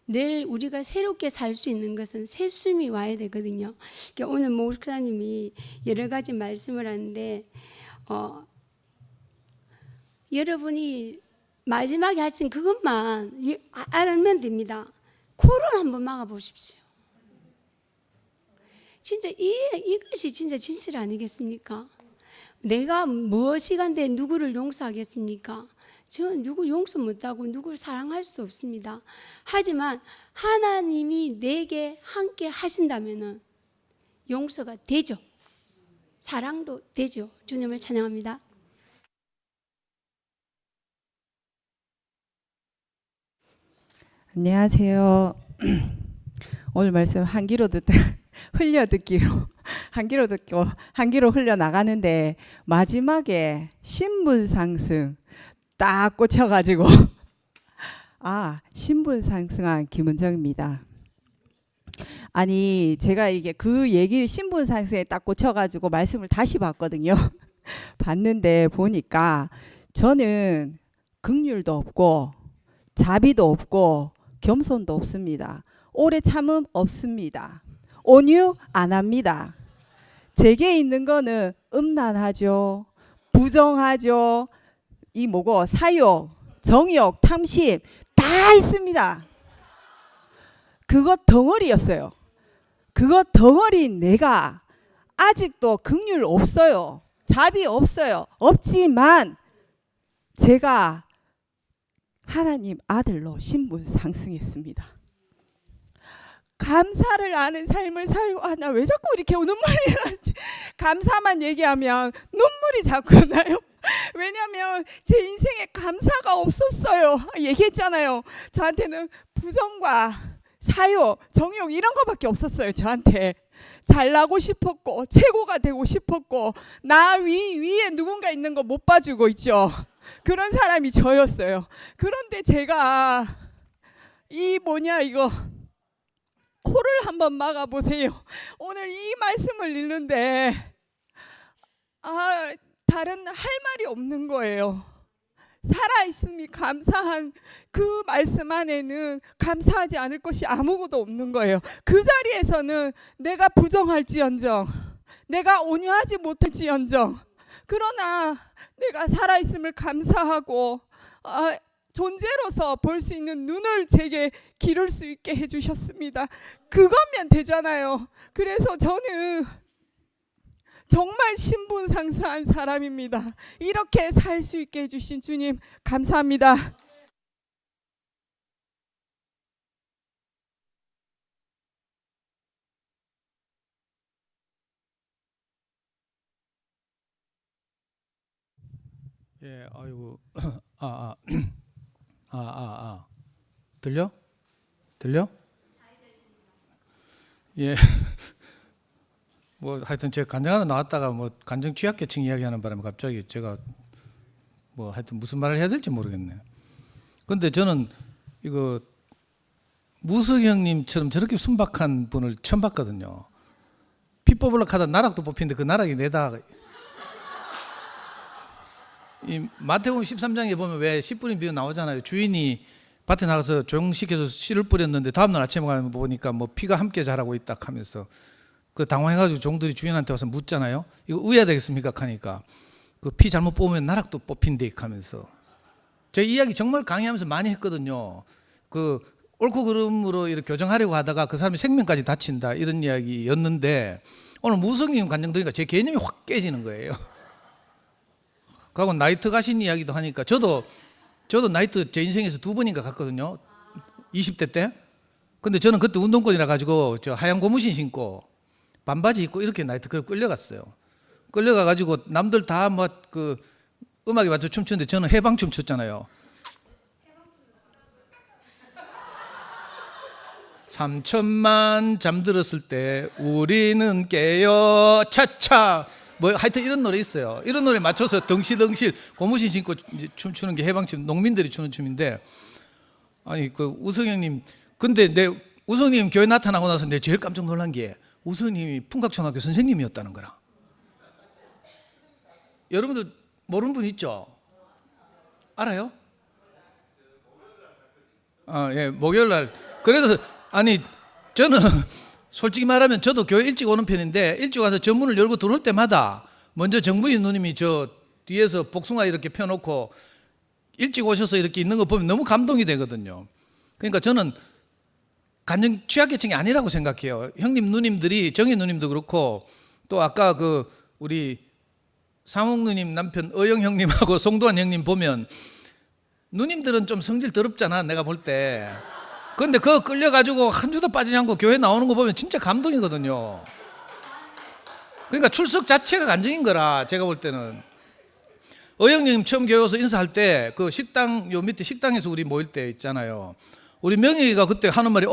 늘 우리가 새롭게 살 수 있는 것은 새 숨이 와야 되거든요. 그러니까 오늘 목사님이 여러 가지 말씀을 하는데 여러분이 마지막에 하신 그것만 알면 됩니다. 코를 한번 막아보십시오. 진짜 이것이 진짜 진실 아니겠습니까? 내가 무엇이간데 누구를 용서하겠습니까? 저는 누구 용서 못하고 누구를 사랑할 수도 없습니다. 하지만 하나님이 내게 함께 하신다면 용서가 되죠. 사랑도 되죠. 주님을 찬양합니다. 안녕하세요. 오늘 말씀 한 귀로 듣다 흘려 듣기로 한 귀로 듣고 한 귀로 흘려 나가는데 마지막에 신분 상승 딱 꽂혀가지고 신분 상승한 김은정입니다. 아니 제가 이게 그 얘기를 신분 상승에 딱 꽂혀가지고 말씀을 다시 봤거든요. 봤는데 보니까 저는 긍휼도 없고 자비도 없고 겸손도 없습니다. 오래 참음 없습니다. 온유 안 합니다. 제게 있는 거는 음란하죠. 부정하죠. 이 뭐고 사욕, 정욕, 탐심 다 있습니다. 그것 덩어리였어요. 그것 덩어리인 내가 아직도 긍휼 없어요. 자비 없어요. 없지만 제가 하나님 아들로 신분 상승했습니다. 감사를 아는 삶을 살고 나 왜 자꾸 이렇게 눈물이 나지? 감사만 얘기하면 눈물이 자꾸 나요. 왜냐하면 제 인생에 감사가 없었어요. 얘기했잖아요. 저한테는 부정과 사욕, 정욕 이런 거밖에 없었어요. 저한테 잘나고 싶었고 최고가 되고 싶었고 나 위에 누군가 있는 거 못 봐주고 있죠. 그런 사람이 저였어요. 그런데 제가 이거 코를 한번 막아보세요. 오늘 이 말씀을 읽는데 다른 할 말이 없는 거예요. 살아있음이 감사한 그 말씀 안에는 감사하지 않을 것이 아무것도 없는 거예요. 그 자리에서는 내가 부정할지언정 내가 온유하지 못할지언정 그러나 내가 살아있음을 감사하고 존재로서 볼 수 있는 눈을 제게 기를 수 있게 해주셨습니다. 그거면 되잖아요. 그래서 저는 정말 신분 상승한 사람입니다. 이렇게 살 수 있게 해주신 주님 감사합니다. 예, 아이고, 들려? 예, 뭐 하여튼 제가 간증하러 나왔다가 뭐 간증 취약계층 이야기하는 바람에 갑자기 제가 뭐 하여튼 무슨 말을 해야 될지 모르겠네요. 근데 저는 이거 무석 형님처럼 저렇게 순박한 분을 처음 봤거든요. 피 뽑으려고 하다 나락도 뽑히는데 그 나락이 내다. 이 마태복음 13장에 보면 왜 씨 뿌린 비유 나오잖아요. 주인이 밭에 나가서 조용시켜서 씨를 뿌렸는데 다음날 아침에 가면 보니까 뭐 피가 함께 자라고 있다 하면서 그 당황해가지고 종들이 주인한테 와서 묻잖아요. 이거 의야 되겠습니까? 하니까 그 피 잘못 뽑으면 나락도 뽑힌대 하면서 제 이야기 정말 강의하면서 많이 했거든요. 그 옳고 그름으로 이렇게 교정하려고 하다가 그 사람이 생명까지 다친다 이런 이야기였는데 오늘 무성님 간증 들으니까 제 개념이 확 깨지는 거예요. 그리고 나이트 가신 이야기도 하니까 저도 저도 나이트 제 인생에서 2번인가 갔거든요. 20대 때. 근데 저는 그때 운동권이라 가지고 저 하얀 고무신 신고 반바지 입고 이렇게 나이트 클럽 끌려갔어요. 끌려가 가지고 남들 다 뭐 그 음악에 맞춰 춤추는데 저는 해방춤 췄잖아요. 3천만 잠들었을 때 우리는 깨요 차차 뭐 하여튼 이런 노래 있어요. 이런 노래 맞춰서 덩실덩실 고무신 신고 이제 춤추는 게 해방춤, 농민들이 추는 춤인데, 아니 그 우성 형님, 근데 내 우성님 교회 나타나고 나서 내가 제일 깜짝 놀란 게 우성님이 풍각초등학교 선생님이었다는 거라. 여러분들 모르는 분 있죠? 알아요? 예, 목요일 날. 그래서 아니 저는 솔직히 말하면 저도 교회 일찍 오는 편인데, 일찍 와서 전문을 열고 들어올 때마다 먼저 정부인 누님이 저 뒤에서 복숭아 이렇게 펴놓고 일찍 오셔서 이렇게 있는 거 보면 너무 감동이 되거든요. 그러니까 저는 간증 취약계층이 아니라고 생각해요. 형님 누님들이, 정희 누님도 그렇고, 또 아까 그 우리 상욱 누님 남편 어영 형님하고 송도환 형님 보면 누님들은 좀 성질 더럽잖아, 내가 볼 때. 그런데 그거 끌려가지고 한 주도 빠지지 않고 교회 나오는 거 보면 진짜 감동이거든요. 그러니까 출석 자체가 간증인 거라, 제가 볼 때는. 어영님 처음 교회 와서 인사할 때 그 식당, 요 밑에 식당에서 우리 모일 때 있잖아요. 우리 명희가 그때 하는 말이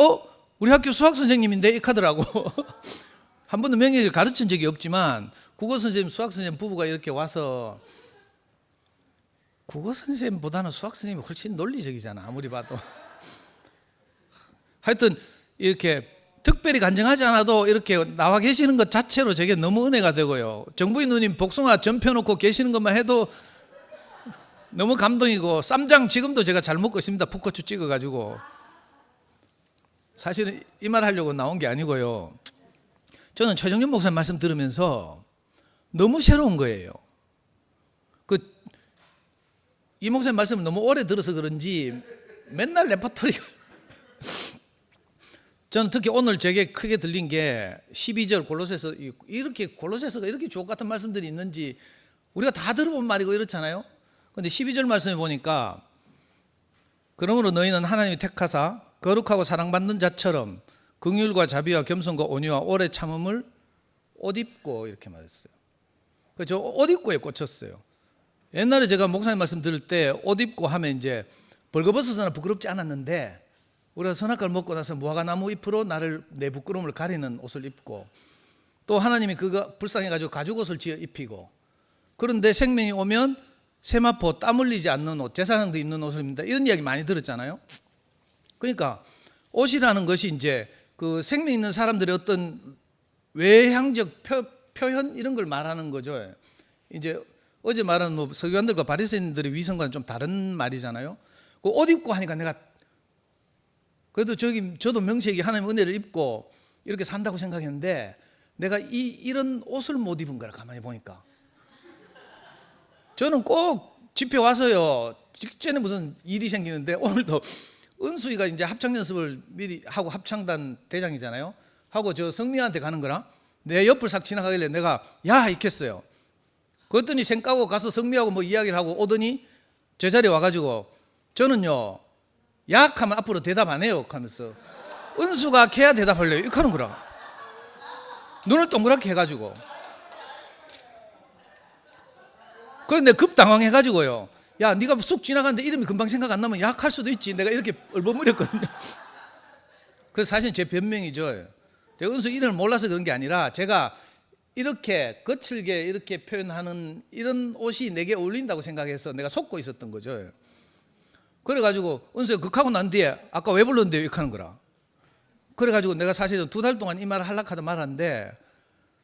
우리 학교 수학 선생님인데 이 하더라고. 한 번도 명희를 가르친 적이 없지만 국어 선생님, 수학 선생님 부부가 이렇게 와서, 국어 선생님보다는 수학 선생님이 훨씬 논리적이잖아, 아무리 봐도. 하여튼 이렇게 특별히 간증하지 않아도 이렇게 나와 계시는 것 자체로 저게 너무 은혜가 되고요. 정부인 누님 복숭아 전 펴놓고 계시는 것만 해도 너무 감동이고, 쌈장 지금도 제가 잘 먹고 있습니다. 풋고추 찍어가지고. 사실은 이 말 하려고 나온 게 아니고요. 저는 최정윤 목사님 말씀 들으면서 너무 새로운 거예요. 이 목사님 말씀을 너무 오래 들어서 그런지 맨날 레퍼토리가 저는 특히 오늘 제게 크게 들린 게 12절 골로새서, 이렇게 골로새서가 이렇게 주옥 같은 말씀들이 있는지 우리가 다 들어본 말이고 이렇잖아요. 그런데 12절 말씀에 보니까, 그러므로 너희는 하나님이 택하사 거룩하고 사랑받는 자처럼 긍휼과 자비와 겸손과 온유와 오래 참음을 옷 입고, 이렇게 말했어요. 그래서 저 옷 입고에 꽂혔어요. 옛날에 제가 목사님 말씀 들을 때 옷 입고 하면 이제 벌거벗어서는 부끄럽지 않았는데, 우리가 선악과를 먹고 나서 무화과나무 잎으로 내 부끄러움을 가리는 옷을 입고, 또 하나님이 그거 불쌍해가지고 가죽옷을 지어 입히고, 그런데 생명이 오면 세마포 땀 흘리지 않는 옷, 제사장도 입는 옷을 입는다, 이런 이야기 많이 들었잖아요. 그러니까 옷이라는 것이 이제 그 생명 있는 사람들의 어떤 외향적 표현 이런 걸 말하는 거죠. 이제 어제 말한 뭐 서기관들과 바리새인들의 위선과는 좀 다른 말이잖아요. 그 옷 입고 하니까 내가 그래도 저도 명색이 하나님의 은혜를 입고 이렇게 산다고 생각했는데, 내가 이런 옷을 못 입은 거라, 가만히 보니까. 저는 꼭 집회 와서요, 직전에 무슨 일이 생기는데, 오늘도 은수이가 이제 합창 연습을 미리 하고, 합창단 대장이잖아요. 하고 저 성미한테 가는 거라 내 옆을 싹 지나가길래 내가 야 이랬어요. 그랬더니 생 까고 가서 성미하고 뭐 이야기를 하고 오더니 제 자리에 와가지고, 저는요 약하면 앞으로 대답 안 해요 하면서, 은수가 걔야 대답하려고 이렇게 하는 거라. 눈을 동그랗게 해가지고. 그런데 급당황해가지고요, 야 네가 쑥 지나가는데 이름이 금방 생각 안 나면 약할 수도 있지, 내가 이렇게 얼버무렸거든요. 그래서 사실 제 변명이죠. 제가 은수 이름을 몰라서 그런 게 아니라, 제가 이렇게 거칠게 이렇게 표현하는 이런 옷이 내게 어울린다고 생각해서 내가 속고 있었던 거죠. 그래가지고 은수가 극하고 난 뒤에 아까 왜 불렀는데 이렇게 하는 거라. 그래가지고 내가 사실은 2달 동안 이 말을 하려고 하다 말았는데,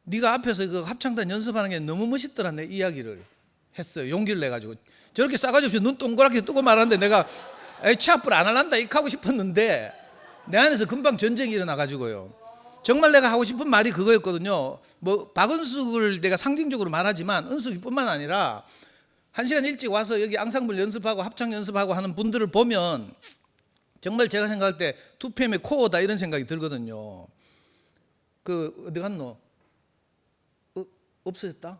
네가 앞에서 그 합창단 연습하는 게 너무 멋있더라, 내 이야기를 했어요. 용기를 내가지고. 저렇게 싸가지 없이 눈 동그랗게 뜨고 말하는데 내가 취합을 안 할란다 이렇게 하고 싶었는데, 내 안에서 금방 전쟁이 일어나가지고요. 정말 내가 하고 싶은 말이 그거였거든요. 뭐 박은숙을 내가 상징적으로 말하지만 은숙이뿐만 아니라 1시간 일찍 와서 여기 앙상블 연습하고 합창 연습하고 하는 분들을 보면 정말 제가 생각할 때 2PM의 코어다 이런 생각이 들거든요. 그 어디 갔노? 없어졌다?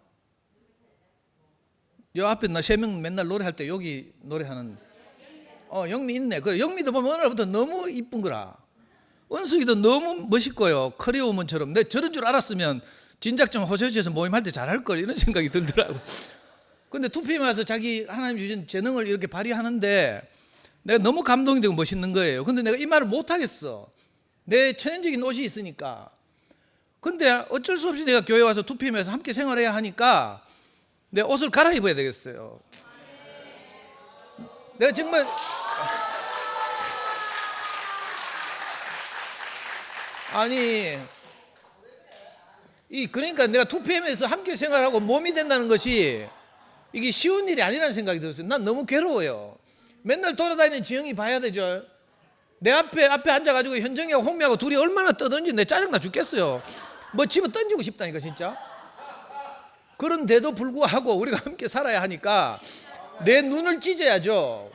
요 앞에 나 3명 맨날 노래할 때 여기 노래하는 영미 있네. 그 영미도 보면 어느 날부터 너무 이쁜 거라. 은숙이도 너무 멋있고요. 커리어우먼처럼. 내 저런 줄 알았으면 진작 좀 호소지에서 모임할 때 잘할 걸 이런 생각이 들더라고. 근데 2PM에 와서 자기 하나님 주신 재능을 이렇게 발휘하는데 내가 너무 감동이 되고 멋있는 거예요. 근데 내가 이 말을 못 하겠어. 내 천연적인 옷이 있으니까. 근데 어쩔 수 없이 내가 교회 와서 2PM에서 함께 생활해야 하니까 내 옷을 갈아입어야 되겠어요. 내가 정말 아니 그러니까 내가 2PM에서 함께 생활하고 몸이 된다는 것이 이게 쉬운 일이 아니라는 생각이 들었어요. 난 너무 괴로워요. 맨날 돌아다니는 지영이 봐야 되죠. 내 앞에 앉아가지고 현정이하고 홍미하고 둘이 얼마나 떠드는지 내 짜증나 죽겠어요. 뭐 집어 던지고 싶다니까 진짜. 그런데도 불구하고 우리가 함께 살아야 하니까 내 눈을 찢어야죠.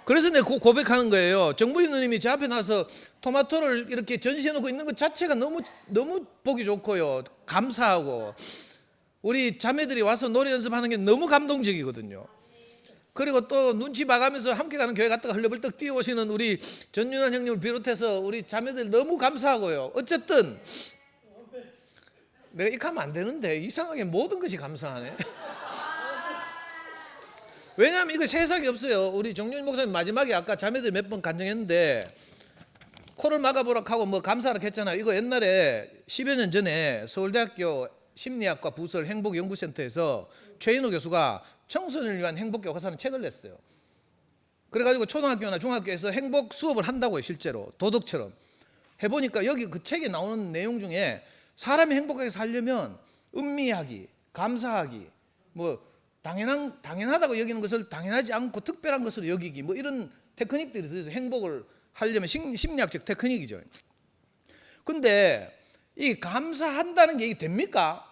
그래서 내가 고백하는 거예요. 정부인 누님이 제 앞에 나서 토마토를 이렇게 전시해놓고 있는 것 자체가 너무 보기 좋고요. 감사하고 우리 자매들이 와서 노래 연습하는 게 너무 감동적이거든요. 그리고 또 눈치 봐가면서 함께 가는 교회 갔다가 흘려벌떡 뛰어오시는 우리 전윤환 형님을 비롯해서 우리 자매들 너무 감사하고요. 어쨌든 내가 이렇게 하면 안 되는데 이상하게 모든 것이 감사하네. 왜냐하면 이거 세상에 없어요. 우리 정윤 목사님 마지막에 아까 자매들 몇 번 간증했는데 코를 막아보라 하고 뭐 감사하라 했잖아요. 이거 옛날에 10여 년 전에 서울대학교 심리학과 부설 행복연구센터에서 최인호 교수가 청소년을 위한 행복교과서라는 책을 냈어요. 그래가지고 초등학교나 중학교에서 행복 수업을 한다고요. 실제로 도덕처럼 해보니까 여기 그 책에 나오는 내용 중에 사람이 행복하게 살려면 음미하기, 감사하기, 뭐 당연하다고 여기는 것을 당연하지 않고 특별한 것으로 여기기, 뭐 이런 테크닉들이 들어서 행복을 하려면 심리학적 테크닉이죠. 근데 이 감사한다는 게 이게 됩니까?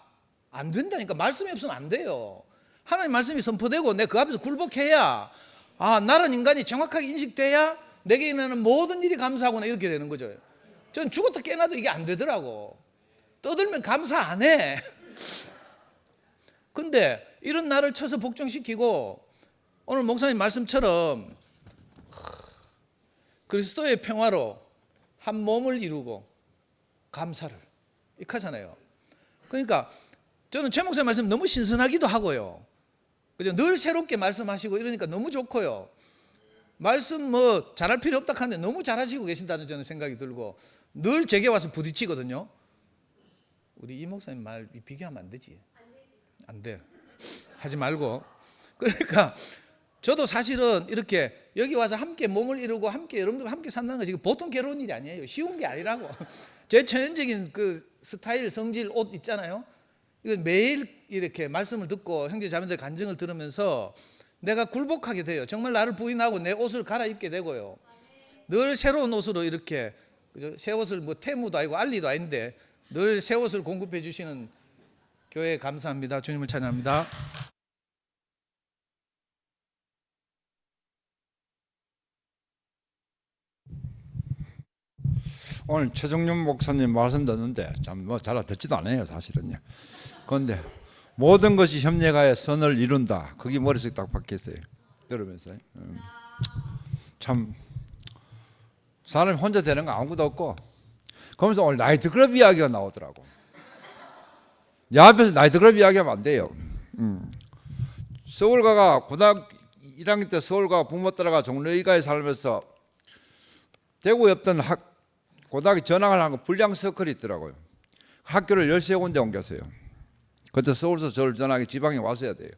안 된다니까. 말씀이 없으면 안 돼요. 하나님 말씀이 선포되고 내가 그 앞에서 굴복해야, 아 나란 인간이 정확하게 인식돼야 내게 일어나는 모든 일이 감사하구나 이렇게 되는 거죠. 전 죽었다 깨어나도 이게 안 되더라고. 떠들면 감사 안 해. 근데 이런 나를 쳐서 복종시키고 오늘 목사님 말씀처럼 그리스도의 평화로 한 몸을 이루고 감사를 이렇게 하잖아요. 그러니까 저는 최 목사님 말씀 너무 신선하기도 하고요. 그죠? 늘 새롭게 말씀하시고 이러니까 너무 좋고요. 말씀 뭐 잘할 필요 없다 하는데 너무 잘하시고 계신다는 저는 생각이 들고 늘 제게 와서 부딪히거든요. 우리 이 목사님 말 비교하면 안 되지. 안 돼. 하지 말고. 그러니까 저도 사실은 이렇게 여기 와서 함께 몸을 이루고 함께 여러분들 함께 산다는 것이 보통 괴로운 일이 아니에요. 쉬운 게 아니라고. 제 천연적인 그 스타일, 성질, 옷 있잖아요. 이거 매일 이렇게 말씀을 듣고 형제 자매들 간증을 들으면서 내가 굴복하게 돼요. 정말 나를 부인하고 내 옷을 갈아입게 되고요. 늘 새로운 옷으로 이렇게, 그죠? 새 옷을 뭐 테무도 아니고 알리도 아닌데 늘 새 옷을 공급해 주시는 교회 감사합니다. 주님을 찬양합니다. 오늘 최종윤 목사님 말씀 듣는데 참 뭐 잘 듣지도 않아요 사실은요. 그런데 모든 것이 협력하여 선을 이룬다. 그게 머릿속에 딱 박혔어요. 들으면서 참 사람이 혼자 되는 거 아무것도 없고. 그러면서 오늘 나이트클럽 이야기가 나오더라고. 내 앞에서 나이트클럽 이야기하면 안 돼요. 서울가가 고등학교 1학년 때 서울가 부모 따라가 종로이가에 살면서 대구에 없던 고등학교 전학을 한 거 불량 서클이 있더라고요. 학교를 13군데 옮겼어요. 그때 서울서 저를 전학에 지방에 왔어야 돼요.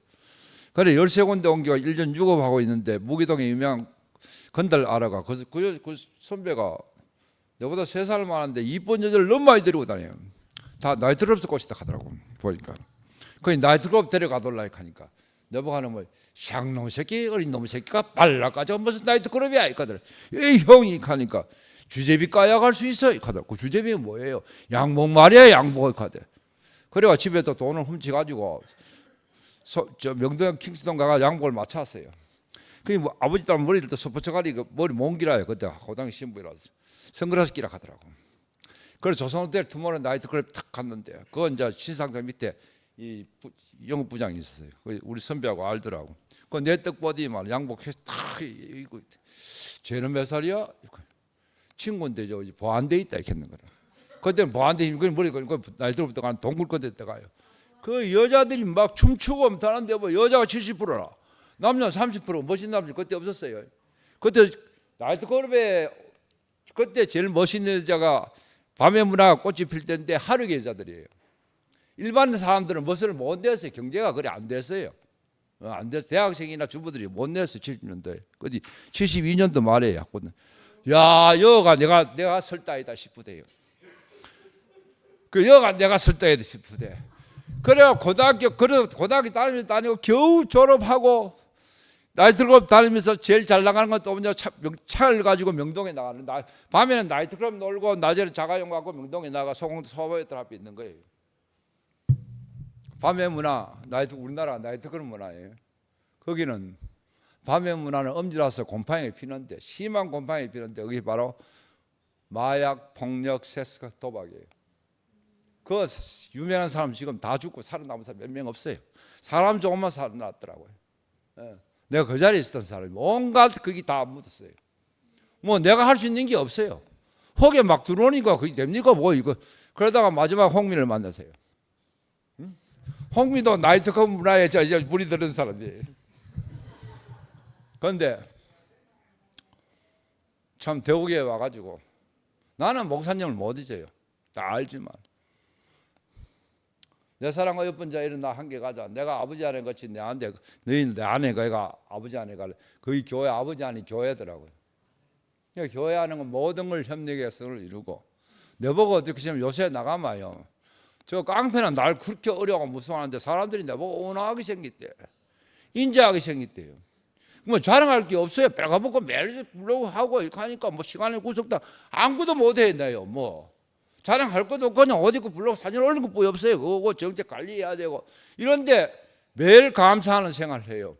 그래 13군데 옮겨 1년 유급하고 있는데 무기동에 유명한 건달 알아가. 그 선배가 내보다 3살 많은데 이쁜 여자를 너무 많이 데리고 다녀요. 다 나이트클럽에서 꼬시다 하더라고 보니까. 거기 나이트클럽 데려가돌라 하니까 내보고 하는 뭐 샹놈 새끼 어린 놈 새끼가 발라가지고 무슨 나이트클럽이야 이거들. 이 형이 하니까 주제비 까야 갈 수 있어 이거들. 그 주제비가 뭐예요? 양복 말이야 양복 이거들. 그래가 집에 또 돈을 훔쳐가지고 저 명동 킹스ton 가가 양복을 맞췄어요. 그게 뭐 아버지 딸 머리를 또 덮어쳐가리 머리 몽기라요. 그때 고등학교 신부라서 선글라스 끼라 하더라고. 그래서 조선호텔 투모로우 나이트클럽 탁 갔는데 그건 이제 신상장 밑에 이 영업부장이 있었어요. 우리 선배하고 알더라고. 그 내 떡보디 말 양복해서 딱 이거 쟤는 몇 살이야? 친구인데 저 보안대 있다 이렇게 했는 거라. 그때는 보안대 이거 머리 그 나이 들부터 간 동굴권대 때가요. 그 여자들이 막 춤추고 다는데 뭐 여자가 70%라 남자 30% 멋있는 남자 그때 없었어요. 그때 나이트클럽에 그때 제일 멋있는 여자가 밤의 문화가 꽃이 필 때인데 하루의 여자들이에요. 일반 사람들은 멋을 못 냈어요. 경제가 그래 안 됐어요. 안 됐어. 대학생이나 주부들이 못 냈어요. 70년도에. 그지 72년도 말에 했거든. 야, 여가 내가 설다이다 싶으대요. 그 여가 내가 설다이다 싶으대. 그래야 고등학교 다니고 겨우 졸업하고 나이트클럽 다니면서 제일 잘 나가는 건 또 먼저 차를 가지고 명동에 나가는. 밤에는 나이트클럽 놀고 낮에는 자가용 갖고 명동에 나가 소보에들 앞에 있는 거예요. 밤의 문화, 우리나라 나이트클럽 문화예요. 거기는 밤의 문화는 엄지라서 곰팡이 피는데 심한 곰팡이 피는데 그게 바로 마약, 폭력, 섹스, 도박이에요. 그 유명한 사람 지금 다 죽고 살아남은 사람 몇 명 없어요. 사람 조금만 살아났더라고요. 예. 내가 그 자리에 있었던 사람이 온갖 그게 다 묻었어요. 뭐 내가 할 수 있는 게 없어요. 혹에 막 들어오니까 그게 됩니까 뭐 이거. 그러다가 마지막 홍미를 만나세요. 응? 홍미도 나이트클럽 문화에 이제 물이 들은 사람이에요. 그런데 참 대구에 와가지고 나는 목사님을 못 잊어요. 다 알지만 내 사랑 어여쁜 자 일어나 함께 가자. 내가 아버지 안에 같이 너희는 내 안에 가가 아버지 안에 갈래. 거기 교회 아버지 안이 교회더라고요. 그러니까 교회 하는 건 모든 걸 협력의 성을 이루고 내보고 어떻게 하면 요새 나가마요. 저 깡패는 날 그렇게 어려워 무서워하는데 사람들이 내보고 온화하게 생겼대. 인자하게 생겼대요. 뭐 자랑할 게 없어요. 빨가벗고 매일 불러고 하고 이렇게 하니까 뭐 시간을 구속다 아무것도 못해 내요. 뭐 자랑할 것도 없고 그냥 어디 그 불러고 사진 올리는 것뿐이 없어요. 그거 정책 관리해야 되고 이런데 매일 감사하는 생활을 해요.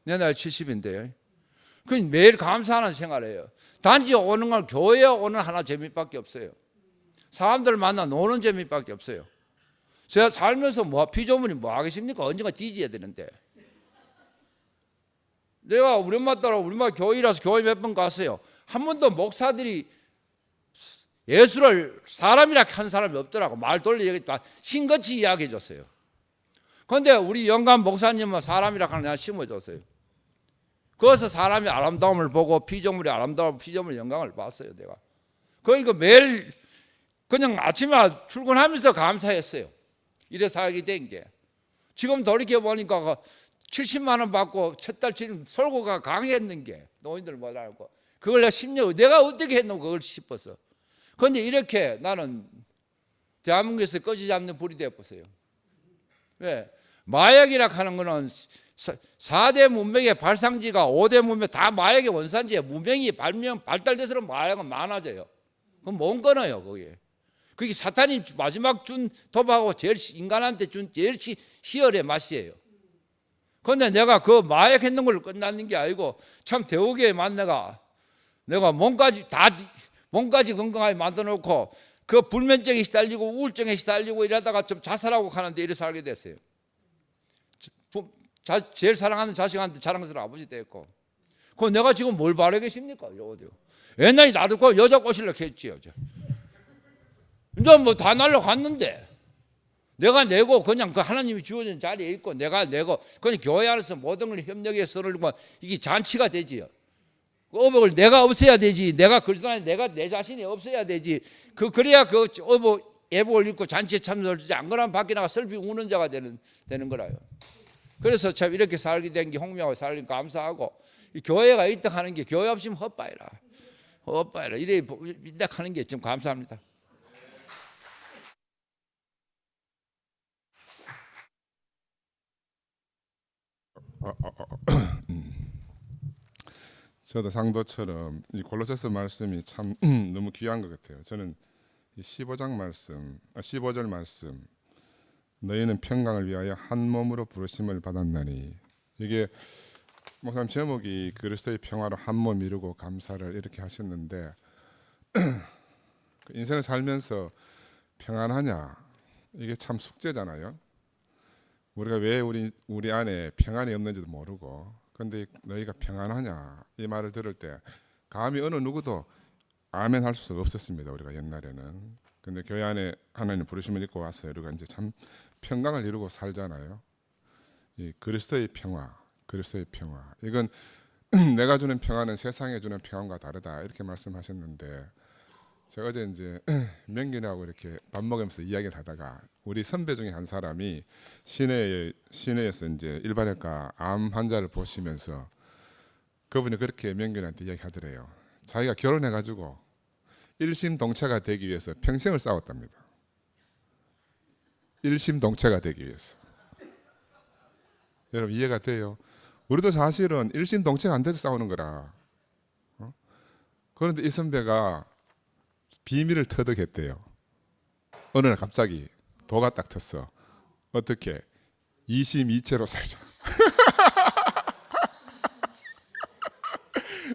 내 나이 70인데요. 그 매일 감사하는 생활을 해요. 단지 오는 건 교회에 오는 하나 재미밖에 없어요. 사람들 만나 노는 재미밖에 없어요. 제가 살면서 뭐 피조물이 뭐 하겠습니까? 언젠가 뒤져야 되는데. 내가 우리 엄마 따라 우리 엄마 교회라서 교회 몇 번 갔어요. 한 번도 목사들이 예수를 사람이라 한 사람이 없더라고. 말 돌려 얘기했다. 신같이 이야기해 줬어요. 그런데 우리 영감 목사님은 사람이라 하는 내가 심어줬어요. 그래서 사람이 아름다움을 보고 피조물이 아름다움, 피조물의 영광을 봤어요. 내가. 그러니까 매일 그냥 아침에 출근하면서 감사했어요. 이래 살게 된 게. 지금 돌이켜보니까 70만 원 받고 첫 달 지금 솔고가 강했는 게 노인들 못 알고 그걸 내가 10년 내가 어떻게 했노 그걸 싶어서. 그런데 이렇게 나는 대한민국에서 꺼지지 않는 불이 되어보세요. 왜? 마약이라 하는 거는 4대 문명의 발상지가 5대 문명 다 마약의 원산지에 문명이 발달돼서 마약은 많아져요. 그럼 못 끊어요 거기에. 그게 사탄이 마지막 준 도박하고 제일 인간한테 준 제일 희열의 맛이에요. 그런데 내가 그 마약했는 걸로 끝나는 게 아니고 참 대우교회 만나가 내가 몸까지 건강하게 만들어 놓고 그 불면증에 시달리고 우울증에 시달리고 이러다가 좀 자살하고 가는데 이래 살게 됐어요. 제일 사랑하는 자식한테 자랑스러운 아버지 됐고. 그럼 내가 지금 뭘 바라겠습니까? 옛날에 나도 그 여자 꼬시려고 했지요. 이제 뭐 다 날라갔는데 내가 내고 그냥 그 하나님이 주어진 자리에 있고 내가 내고 그냥 교회 안에서 모든 걸 협력에 서로고 이게 잔치가 되지요. 어복을 내가 없애야 되지. 내가 그리스도인이 내가 내 자신이 없어야 되지. 그래야 그 예복을 입고 잔치에 참석하지 안 그러면 밖에 나가 슬피 우는 자가 되는 거라요. 그래서 참 이렇게 살게 된 게 홍명하고 살기 감사하고 이 교회가 있다 하는 게 교회 없으면 헛바이라. 이래 있다 하는 게 좀 감사합니다. 저도 상도처럼 이 골로새서 말씀이 참 너무 귀한 것 같아요. 저는 이 15절 말씀 너희는 평강을 위하여 한 몸으로 부르심을 받았나니 이게 목사님 제목이 그리스도의 평화로 한 몸 이루고 감사를 이렇게 하셨는데 인생을 살면서 평안하냐 이게 참 숙제잖아요. 우리가 왜 우리 안에 평안이 없는지도 모르고, 근데 너희가 평안하냐 이 말을 들을 때 감히 어느 누구도 아멘 할 수가 없었습니다. 우리가 옛날에는. 근데 교회 안에 하나님 부르심을 입고 와서 우리가 이제 참 평강을 이루고 살잖아요. 이 그리스도의 평화, 그리스도의 평화. 이건 내가 주는 평화는 세상에 주는 평안과 다르다 이렇게 말씀하셨는데, 제가 어제 이제 명균하고 이렇게 밥 먹으면서 이야기를 하다가 우리 선배 중에 한 사람이 시내에서 이제 일반외과 암 환자를 보시면서 그분이 그렇게 명균한테 이야기하더래요. 자기가 결혼해가지고 일심동체가 되기 위해서 평생을 싸웠답니다. 일심동체가 되기 위해서. 여러분 이해가 돼요? 우리도 사실은 일심동체가 안 돼서 싸우는 거라. 그런데 이 선배가 비밀을 터득했대요. 어느 날 갑자기 도가 딱 텄어. 어떻게? 이심이체로 살자.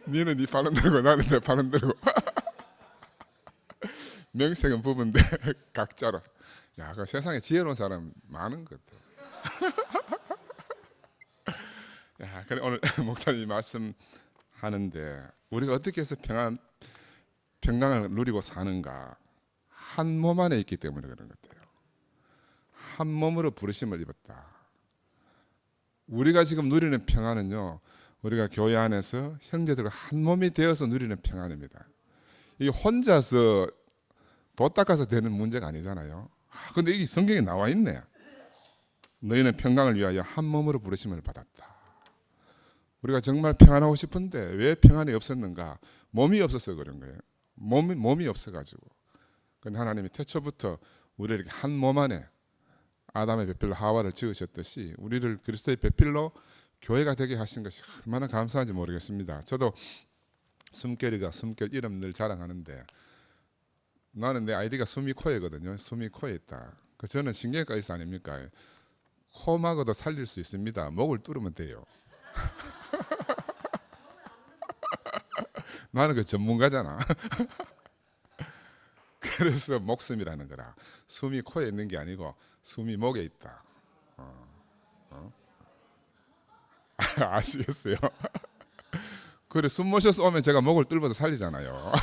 니는 네 발은 들고 나는 내 발은 들고. 명색은 부부인데 각자로. 야, 그 세상에 지혜로운 사람 많은 것 같아. 야, 그래 오늘 목사님 말씀하는데 우리가 어떻게 해서 평강을 누리고 사는가? 한 몸 안에 있기 때문에 그런 것 같아요. 한 몸으로 부르심을 입었다. 우리가 지금 누리는 평안은요, 우리가 교회 안에서 형제들과 한 몸이 되어서 누리는 평안입니다. 이 혼자서 도 닦아서 되는 문제가 아니잖아요. 근데 이게 성경에 나와 있네. 너희는 평강을 위하여 한 몸으로 부르심을 받았다. 우리가 정말 평안하고 싶은데 왜 평안이 없었는가? 몸이 없어서 그런 거예요. 몸이 없어가지고. 근데 하나님이 태초부터 우리를 이렇게 한 몸 안에 아담의 배필로 하와를 지으셨듯이 우리를 그리스도의 배필로 교회가 되게 하신 것이 얼마나 감사한지 모르겠습니다. 저도 숨결이가 숨결 이름 늘 자랑하는데, 나는 내 아이디가 수미코에거든요. 수미코에 있다. 저는 신경외과 의사 아닙니까? 코막아도 살릴 수 있습니다. 목을 뚫으면 돼요. 나는 그 전문가잖아. 그래서 목숨이라는 거라. 숨이 코에 있는 게 아니고 숨이 목에 있다. 아시겠어요? 그래 숨 모셔서 오면 제가 목을 뚫어서 살리잖아요.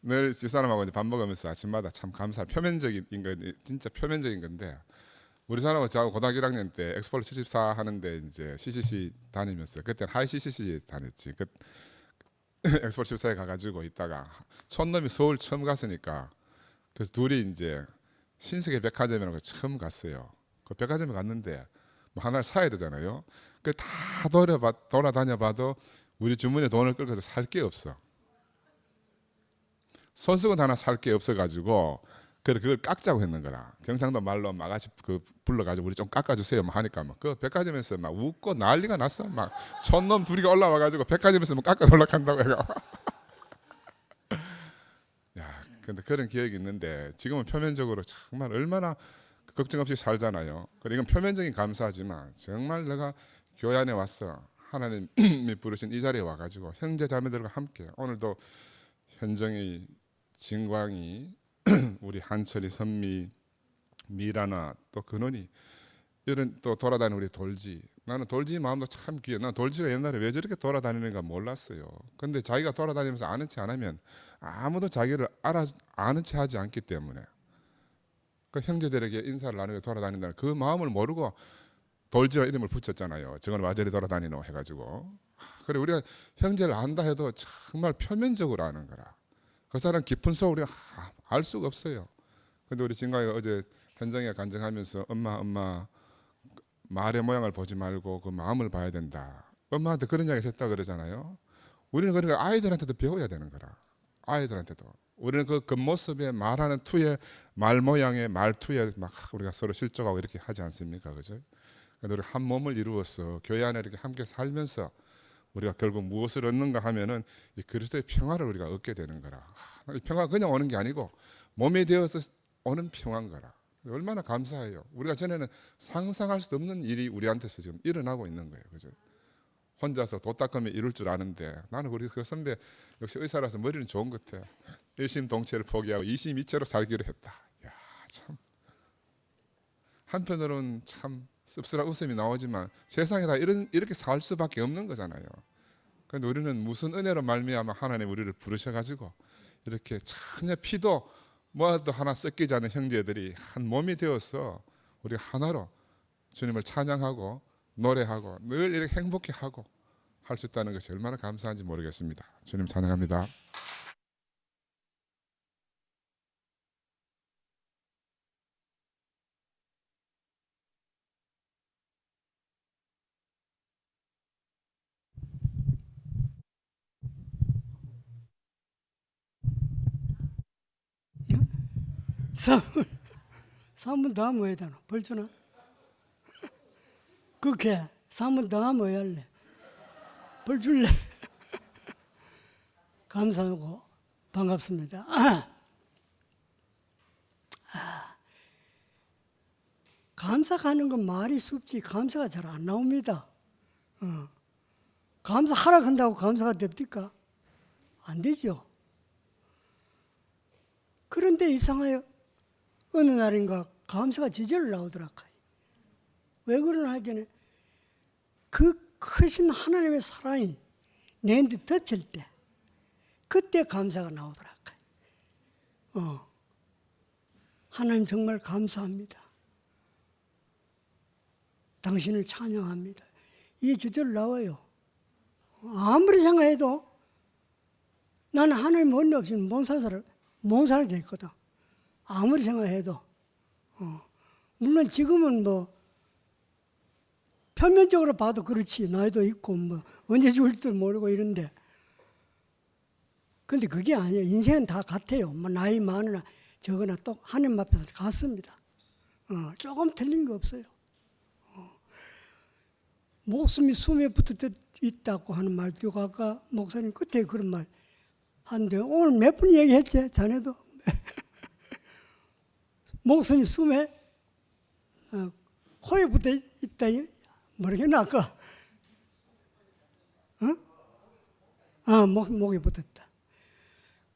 늘 집사람하고 이제 밥 먹으면서 아침마다 참 감사할 표면적인 거, 진짜 표면적인 건데, 우리 사람하고 저하고 고등학교 1학년 때 엑스폴로 74 하는데 이제 CCC 다니면서, 그때는 하이 CCC 다녔지. 그 엑스폴로 74에 가가지고 있다가 촌놈이 서울 처음 갔으니까, 그래서 둘이 이제 신세계 백화점이라고 처음 갔어요. 그 백화점에 갔는데 뭐 하나를 사야 되잖아요. 그 다 돌아다녀봐도 우리 주머니에 돈을 끌고서 살 게 없어. 손수건 하나 살 게 없어가지고 그걸 깎자고 했는 거라. 경상도 말로 막 아가씨 그 불러가지고 우리 좀 깎아주세요 막 하니까 막 그 백화점에서 막 웃고 난리가 났어. 막 촌놈 둘이 올라와가지고 백화점에서 막 깎아 놀락한다고 해가. 야, 근데 그런 기억이 있는데 지금은 표면적으로 정말 얼마나 걱정 없이 살잖아요. 그래 이건 표면적인 감사하지만 정말 내가 교회 안에 왔어. 하나님이 부르신 이 자리에 와가지고 형제 자매들과 함께, 오늘도 현정이, 진광이, 우리 한철이, 선미, 미라나 또 근원이, 이런 또 돌아다니는 우리 돌지. 나는 돌지 마음도 참 귀해. 난 돌지가 옛날에 왜 저렇게 돌아다니는가 몰랐어요. 근데 자기가 돌아다니면서 아는 체 안 하면 아무도 자기를 아는 체 하지 않기 때문에 그 형제들에게 인사를 나누며 돌아다닌다는 그 마음을 모르고 돌지라는 이름을 붙였잖아요. 저건 와저리 돌아다니노 해가지고. 그래 우리가 형제를 안다 해도 정말 표면적으로 아는 거라. 그 사람 깊은 속 우리가 알 수가 없어요. 근데 우리 진가이가 어제 현정이가 간증하면서 엄마 말의 모양을 보지 말고 그 마음을 봐야 된다. 엄마한테 그런 이야기를 했다 그러잖아요. 우리는 그러니까 아이들한테도 배워야 되는 거라. 아이들한테도. 우리는 그 겉모습에 말하는 투에, 말 모양에, 말투에 막 우리가 서로 실족하고 이렇게 하지 않습니까? 그죠? 근데 우리 한 몸을 이루어서 교회 안에 이렇게 함께 살면서 우리가 결국 무엇을 얻는가 하면은 이 그리스도의 평화를 우리가 얻게 되는 거라. 이 평화가 그냥 오는 게 아니고 몸이 되어서 오는 평화인 거라. 얼마나 감사해요. 우리가 전에는 상상할 수 없는 일이 우리한테서 지금 일어나고 있는 거예요. 그죠? 혼자서 도 닦으면 이룰 줄 아는데, 나는 우리 그 선배 역시 의사라서 머리는 좋은 것 같아요. 일심동체를 포기하고 이심이체로 살기로 했다. 야, 참. 한편으로는 참 씁쓸한 웃음이 나오지만 세상에 다 이렇게 살 수밖에 없는 거잖아요. 그런데 우리는 무슨 은혜로 말미암아 하나님 우리를 부르셔가지고 이렇게 전혀 피도 뭐도 하나 섞이지 않은 형제들이 한 몸이 되어서 우리가 하나로 주님을 찬양하고 노래하고 늘 이렇게 행복해하고 할 수 있다는 것이 얼마나 감사한지 모르겠습니다. 주님 찬양합니다. 사문 더 하면 뭐 해야 되나? 벌 주나? 그렇게 사문 더 하면 뭐 해야 할래? 벌 줄래? 감사하고 반갑습니다. 감사하는 건 말이 쉽지 감사가 잘 안 나옵니다. 감사하라 한다고 감사가 됩니까? 안 되죠. 그런데 이상하여 어느 날인가 감사가 저절로 나오더라고요. 왜 그러나 하기에는 그 크신 하나님의 사랑이 내한테 덮칠 때 그때 감사가 나오더라고요. 하나님 정말 감사합니다. 당신을 찬양합니다. 이게 저절로 나와요. 아무리 생각해도 나는 하나님 은혜 없이는 못 살게 했거든. 아무리 생각해도. 물론 지금은 뭐 표면적으로 봐도 그렇지. 나이도 있고 뭐 언제 죽을지도 모르고 이런데. 근데 그게 아니에요. 인생은 다 같아요. 뭐 나이 많으나 적으나 또 하나님 앞에서 같습니다. 조금 틀린 거 없어요. 목숨이 숨에 붙어 있다고 하는 말도 아까 목사님 끝에 그런 말 한데 오늘 몇 분 얘기했지? 자네도. 목숨이 숨에 코에 붙어 있다 모르겠나 아까? 목에 붙었다.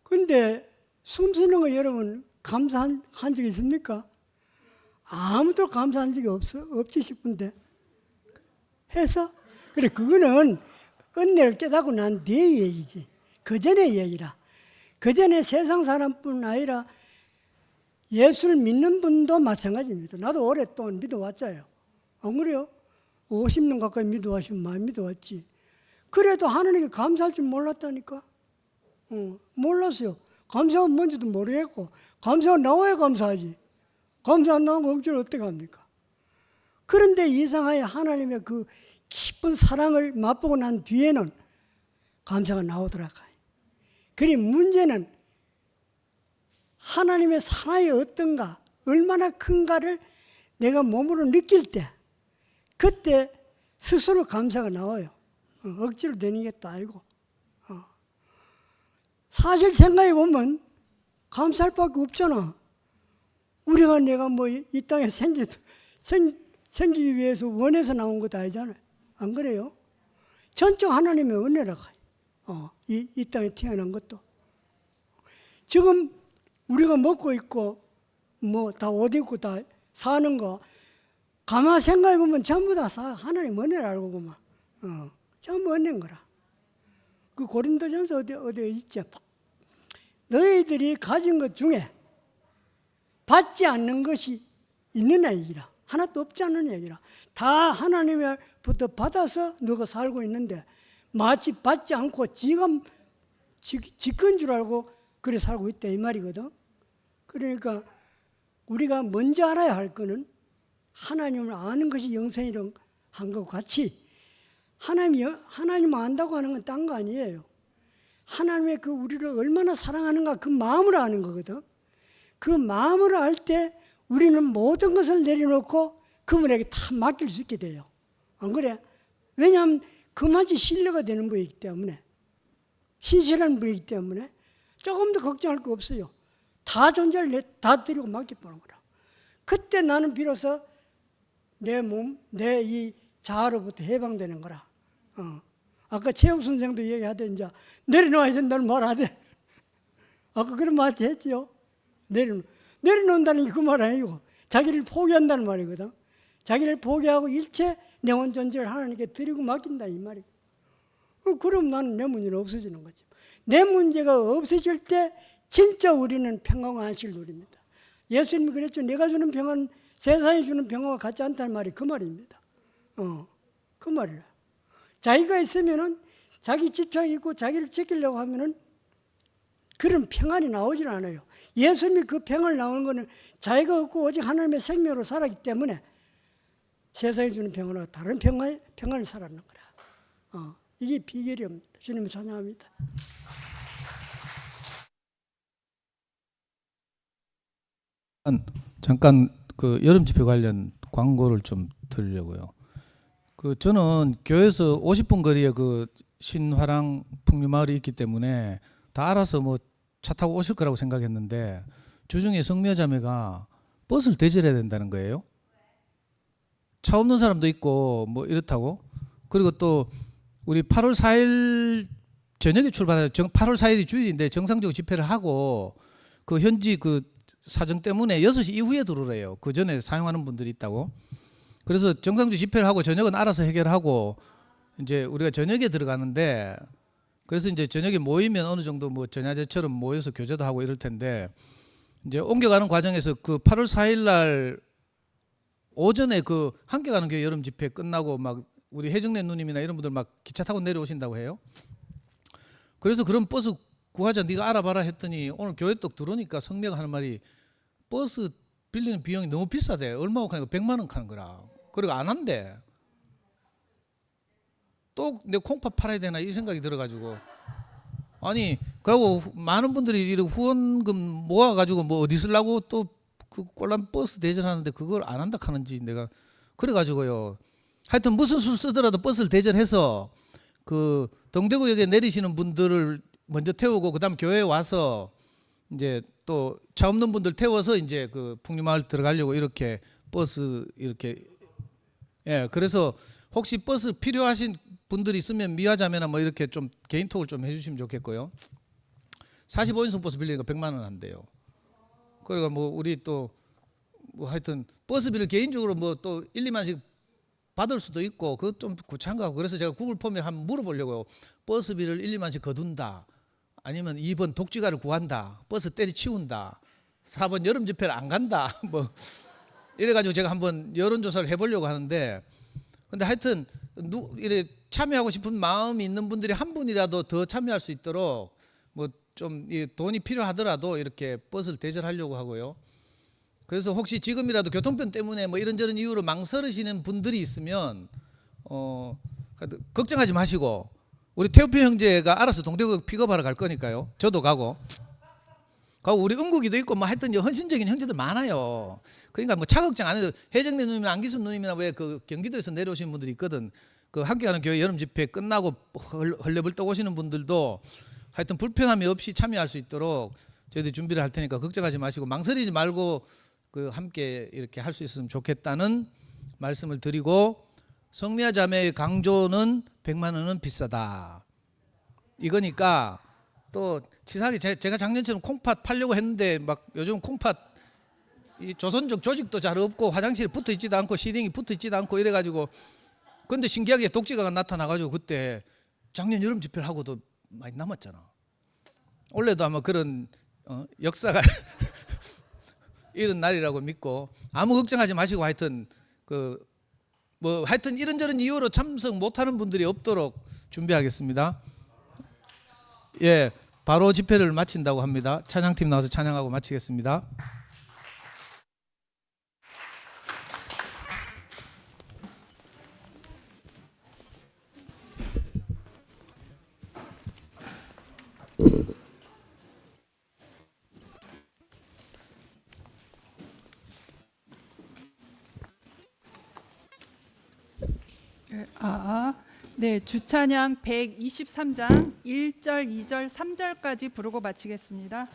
근데 숨 쉬는 거 여러분 감사한 적이 있습니까? 아무도 감사한 적이 없지 싶은데 해서 그래 그거는 은혜를 깨닫고 난 뒤의 얘기지. 그 전의 얘기라. 그 전에 세상 사람뿐 아니라 예수를 믿는 분도 마찬가지입니다. 나도 오랫동안 믿어왔잖아요. 안 그래요? 50년 가까이 믿어왔으면 많이 믿어왔지. 그래도 하나님께 감사할 줄 몰랐다니까. 몰랐어요. 감사가 뭔지도 모르겠고 감사가 나와야 감사하지. 감사 안 나오면 억지로 어떻게 합니까? 그런데 이상하게 하나님의 그 깊은 사랑을 맛보고 난 뒤에는 감사가 나오더라고요. 그리 문제는 하나님의 사랑이 어떤가, 얼마나 큰가를 내가 몸으로 느낄 때, 그때 스스로 감사가 나와요. 억지로 되는 게 또 아니고. 사실 생각해 보면 감사할 밖에 없잖아. 우리가 내가 뭐 이 땅에 생기기 위해서 원해서 나온 것도 아니잖아요. 안 그래요? 전적 하나님의 은혜라고 해요. 이 땅에 태어난 것도. 지금 우리가 먹고 있고 뭐 다 옷 입고 다 사는 거 가만 생각해 보면 전부 다 하나님 은혜라고 보면 전부 은혜인 거라. 그 고린도전서 어디에 있죠? 너희들이 가진 것 중에 받지 않는 것이 있느냐 얘기라. 하나도 없지 않는 얘기라. 다 하나님으로부터 받아서 너가 살고 있는데 마치 받지 않고 지가 지건 줄 알고 그래 살고 있다 이 말이거든. 그러니까 우리가 먼저 알아야 할 거는 하나님을 아는 것이 영생이란 한 것과 같이 하나님을 안다고 하는 건 딴 거 아니에요. 하나님의 그 우리를 얼마나 사랑하는가 그 마음을 아는 거거든. 그 마음을 알 때 우리는 모든 것을 내려놓고 그분에게 다 맡길 수 있게 돼요. 안 그래? 왜냐하면 그만치 신뢰가 되는 분이기 때문에, 신실한 분이기 때문에 조금 더 걱정할 거 없어요. 다 존재를 다 드리고 맡겨보는 거라. 그때 나는 비로소 내 몸, 내 이 자아로부터 해방되는 거라. 아까 최욱 선생도 얘기하던 이제 내려놔야 된다는 말 하대. 아까 그런 말 했지요. 내려놓는다는 게 그 말 아니고 자기를 포기한다는 말이거든. 자기를 포기하고 일체 영혼 존재를 하나님께 드리고 맡긴다 이 말이고. 그럼 나는 내 문제는 없어지는 거지. 내 문제가 없어질 때 진짜 우리는 평강과 안식을 누립니다. 예수님이 그랬죠. 내가 주는 평안, 세상이 주는 평안과 같지 않다는 말이 그 말입니다. 그 말이라. 자기가 있으면은 자기 집착이 있고 자기를 지키려고 하면은 그런 평안이 나오질 않아요. 예수님이 그 평안을 나오는 거는 자기가 없고 오직 하나님의 생명으로 살았기 때문에 세상이 주는 평안과 다른 평안을 살았는 거라. 이게 비결이옵니다. 주님을 찬양합니다. 잠깐 그 여름 집회 관련 광고를 좀 드리려고요. 그 저는 교회에서 50분 거리에 그 신화랑 풍류마을이 있기 때문에 다 알아서 뭐 차 타고 오실 거라고 생각했는데 주중에 성묘자매가 버스를 대절해야 된다는 거예요. 차 없는 사람도 있고 뭐 이렇다고. 그리고 또 우리 8월 4일 저녁에 출발해요. 8월 4일이 주일인데 정상적으로 집회를 하고 그 현지 그 사정 때문에 6시 이후에 들어오래요. 그 전에 사용하는 분들이 있다고. 그래서 정상적으로 집회를 하고 저녁은 알아서 해결하고 이제 우리가 저녁에 들어가는데 그래서 이제 저녁에 모이면 어느 정도 뭐 전야제처럼 모여서 교제도 하고 이럴 텐데 이제 옮겨가는 과정에서 그 8월 4일 날 오전에 그 함께 가는 교회 여름 집회 끝나고 막 우리 해정래 누님이나 이런 분들 막 기차 타고 내려오신다고 해요. 그래서 그런 버스 구하자 네가 알아봐라 했더니 오늘 교회 떡 들어오니까 성매가 하는 말이 버스 빌리는 비용이 너무 비싸대. 얼마고 하니까 100만 원 하는 거라. 그리고 안 한대. 또 내 콩팥 팔아야 되나 이 생각이 들어가지고 아니 그리고 많은 분들이 이렇게 후원금 모아가지고 뭐 어디 쓰려고 또 그 꼴랑 버스 대절하는데 그걸 안 한다 하는지 내가 그래가지고요. 하여튼 무슨 수 쓰더라도 버스를 대절해서 그 동대구역에 내리시는 분들을 먼저 태우고 그다음 교회에 와서 이제 또 차 없는 분들 태워서 이제 그 풍류마을 들어가려고 이렇게 버스 이렇게 그래서 혹시 버스 필요하신 분들이 있으면 미화자매나 뭐 이렇게 좀 개인톡을 좀 해주시면 좋겠고요. 45인승 버스 빌리니까 100만 원 한대요. 그러니까 뭐 우리 또 뭐 하여튼 버스비를 개인적으로 뭐 또 1, 2만씩 받을 수도 있고 그것 좀 구차한 거 같고 그래서 제가 구글 폼에 한번 물어보려고요. 버스비를 1, 2만씩 거둔다. 아니면 2번 독지가를 구한다. 버스 때려치운다. 4번 여름 집회를 안 간다. 뭐 이래가지고 제가 한번 여론조사를 해보려고 하는데 근데 하여튼 이래 참여하고 싶은 마음이 있는 분들이 한 분이라도 더 참여할 수 있도록 뭐 좀 돈이 필요하더라도 이렇게 버스를 대절하려고 하고요. 그래서 혹시 지금이라도 교통편 때문에 뭐 이런저런 이유로 망설이시는 분들이 있으면 걱정하지 마시고 우리 태우표 형제가 알아서 동대구 픽업하러 갈 거니까요. 저도 가고 우리 은국이도 있고 뭐 하여튼 헌신적인 형제들 많아요. 그러니까 뭐 차 걱정 안 해도 해정래 누님이나 안기순 누님이나 왜 그 경기도에서 내려오시는 분들이 있거든. 그 함께 가는 교회 여름 집회 끝나고 헐레벌떡 오시는 분들도 하여튼 불편함이 없이 참여할 수 있도록 저희들이 준비를 할 테니까 걱정하지 마시고 망설이지 말고 그 함께 이렇게 할 수 있으면 좋겠다는 말씀을 드리고 성미아 자매의 강조는 100만 원은 비싸다. 이거니까 또 치사하게 제가 작년처럼 콩팥 팔려고 했는데 막 요즘 콩팥 이 조선족 조직도 잘 없고 화장실에 붙어 있지도 않고 시딩이 붙어 있지도 않고 이래가지고 근데 신기하게 독지가가 나타나가지고 그때 작년 여름 집회를 하고도 많이 남았잖아. 올해도 아마 그런 역사가 이런 날이라고 믿고 아무 걱정하지 마시고 하여튼 뭐 하여튼 이런저런 이유로 참석 못하는 분들이 없도록 준비하겠습니다. 예, 바로 집회를 마친다고 합니다. 찬양팀 나와서 찬양하고 마치겠습니다. 네, 주찬양 123장 1절, 2절, 3절까지 부르고 마치겠습니다.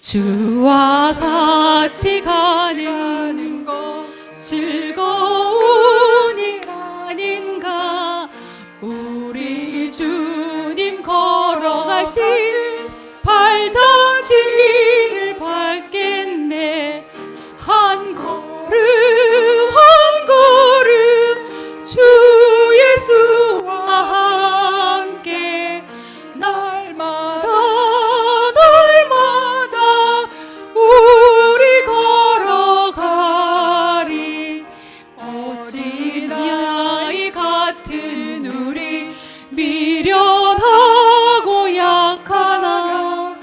주와 같이 가는 것 즐거우니라 다시 발자취를 밟겠네. 한 걸음 한 걸음 주 예수와 함께 날마다 우리 걸어가리. 어찌나 이 같은 우리 미련하고 약하나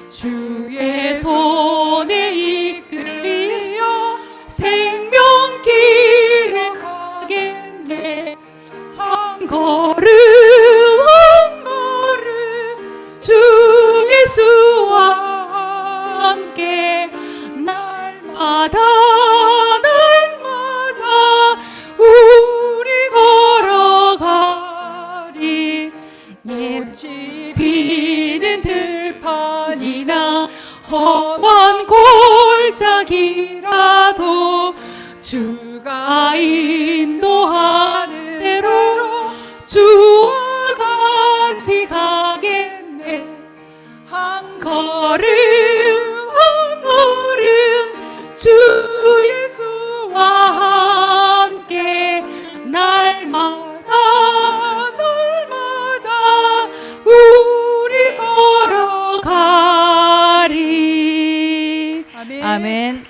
주의 손에 이끌리어 생명길을 가겠네. 한 걸음 한 걸음 주 예수와 함께 날마다 우리 걸어가리. 꽃이 피는 들판이나 험한 골짜기라도 주가 인도하는 대로 주와 같이 가겠네. 한 걸음 한 걸음 주 예수와 함께 날마다 우리 걸어가리. 아멘. 아멘.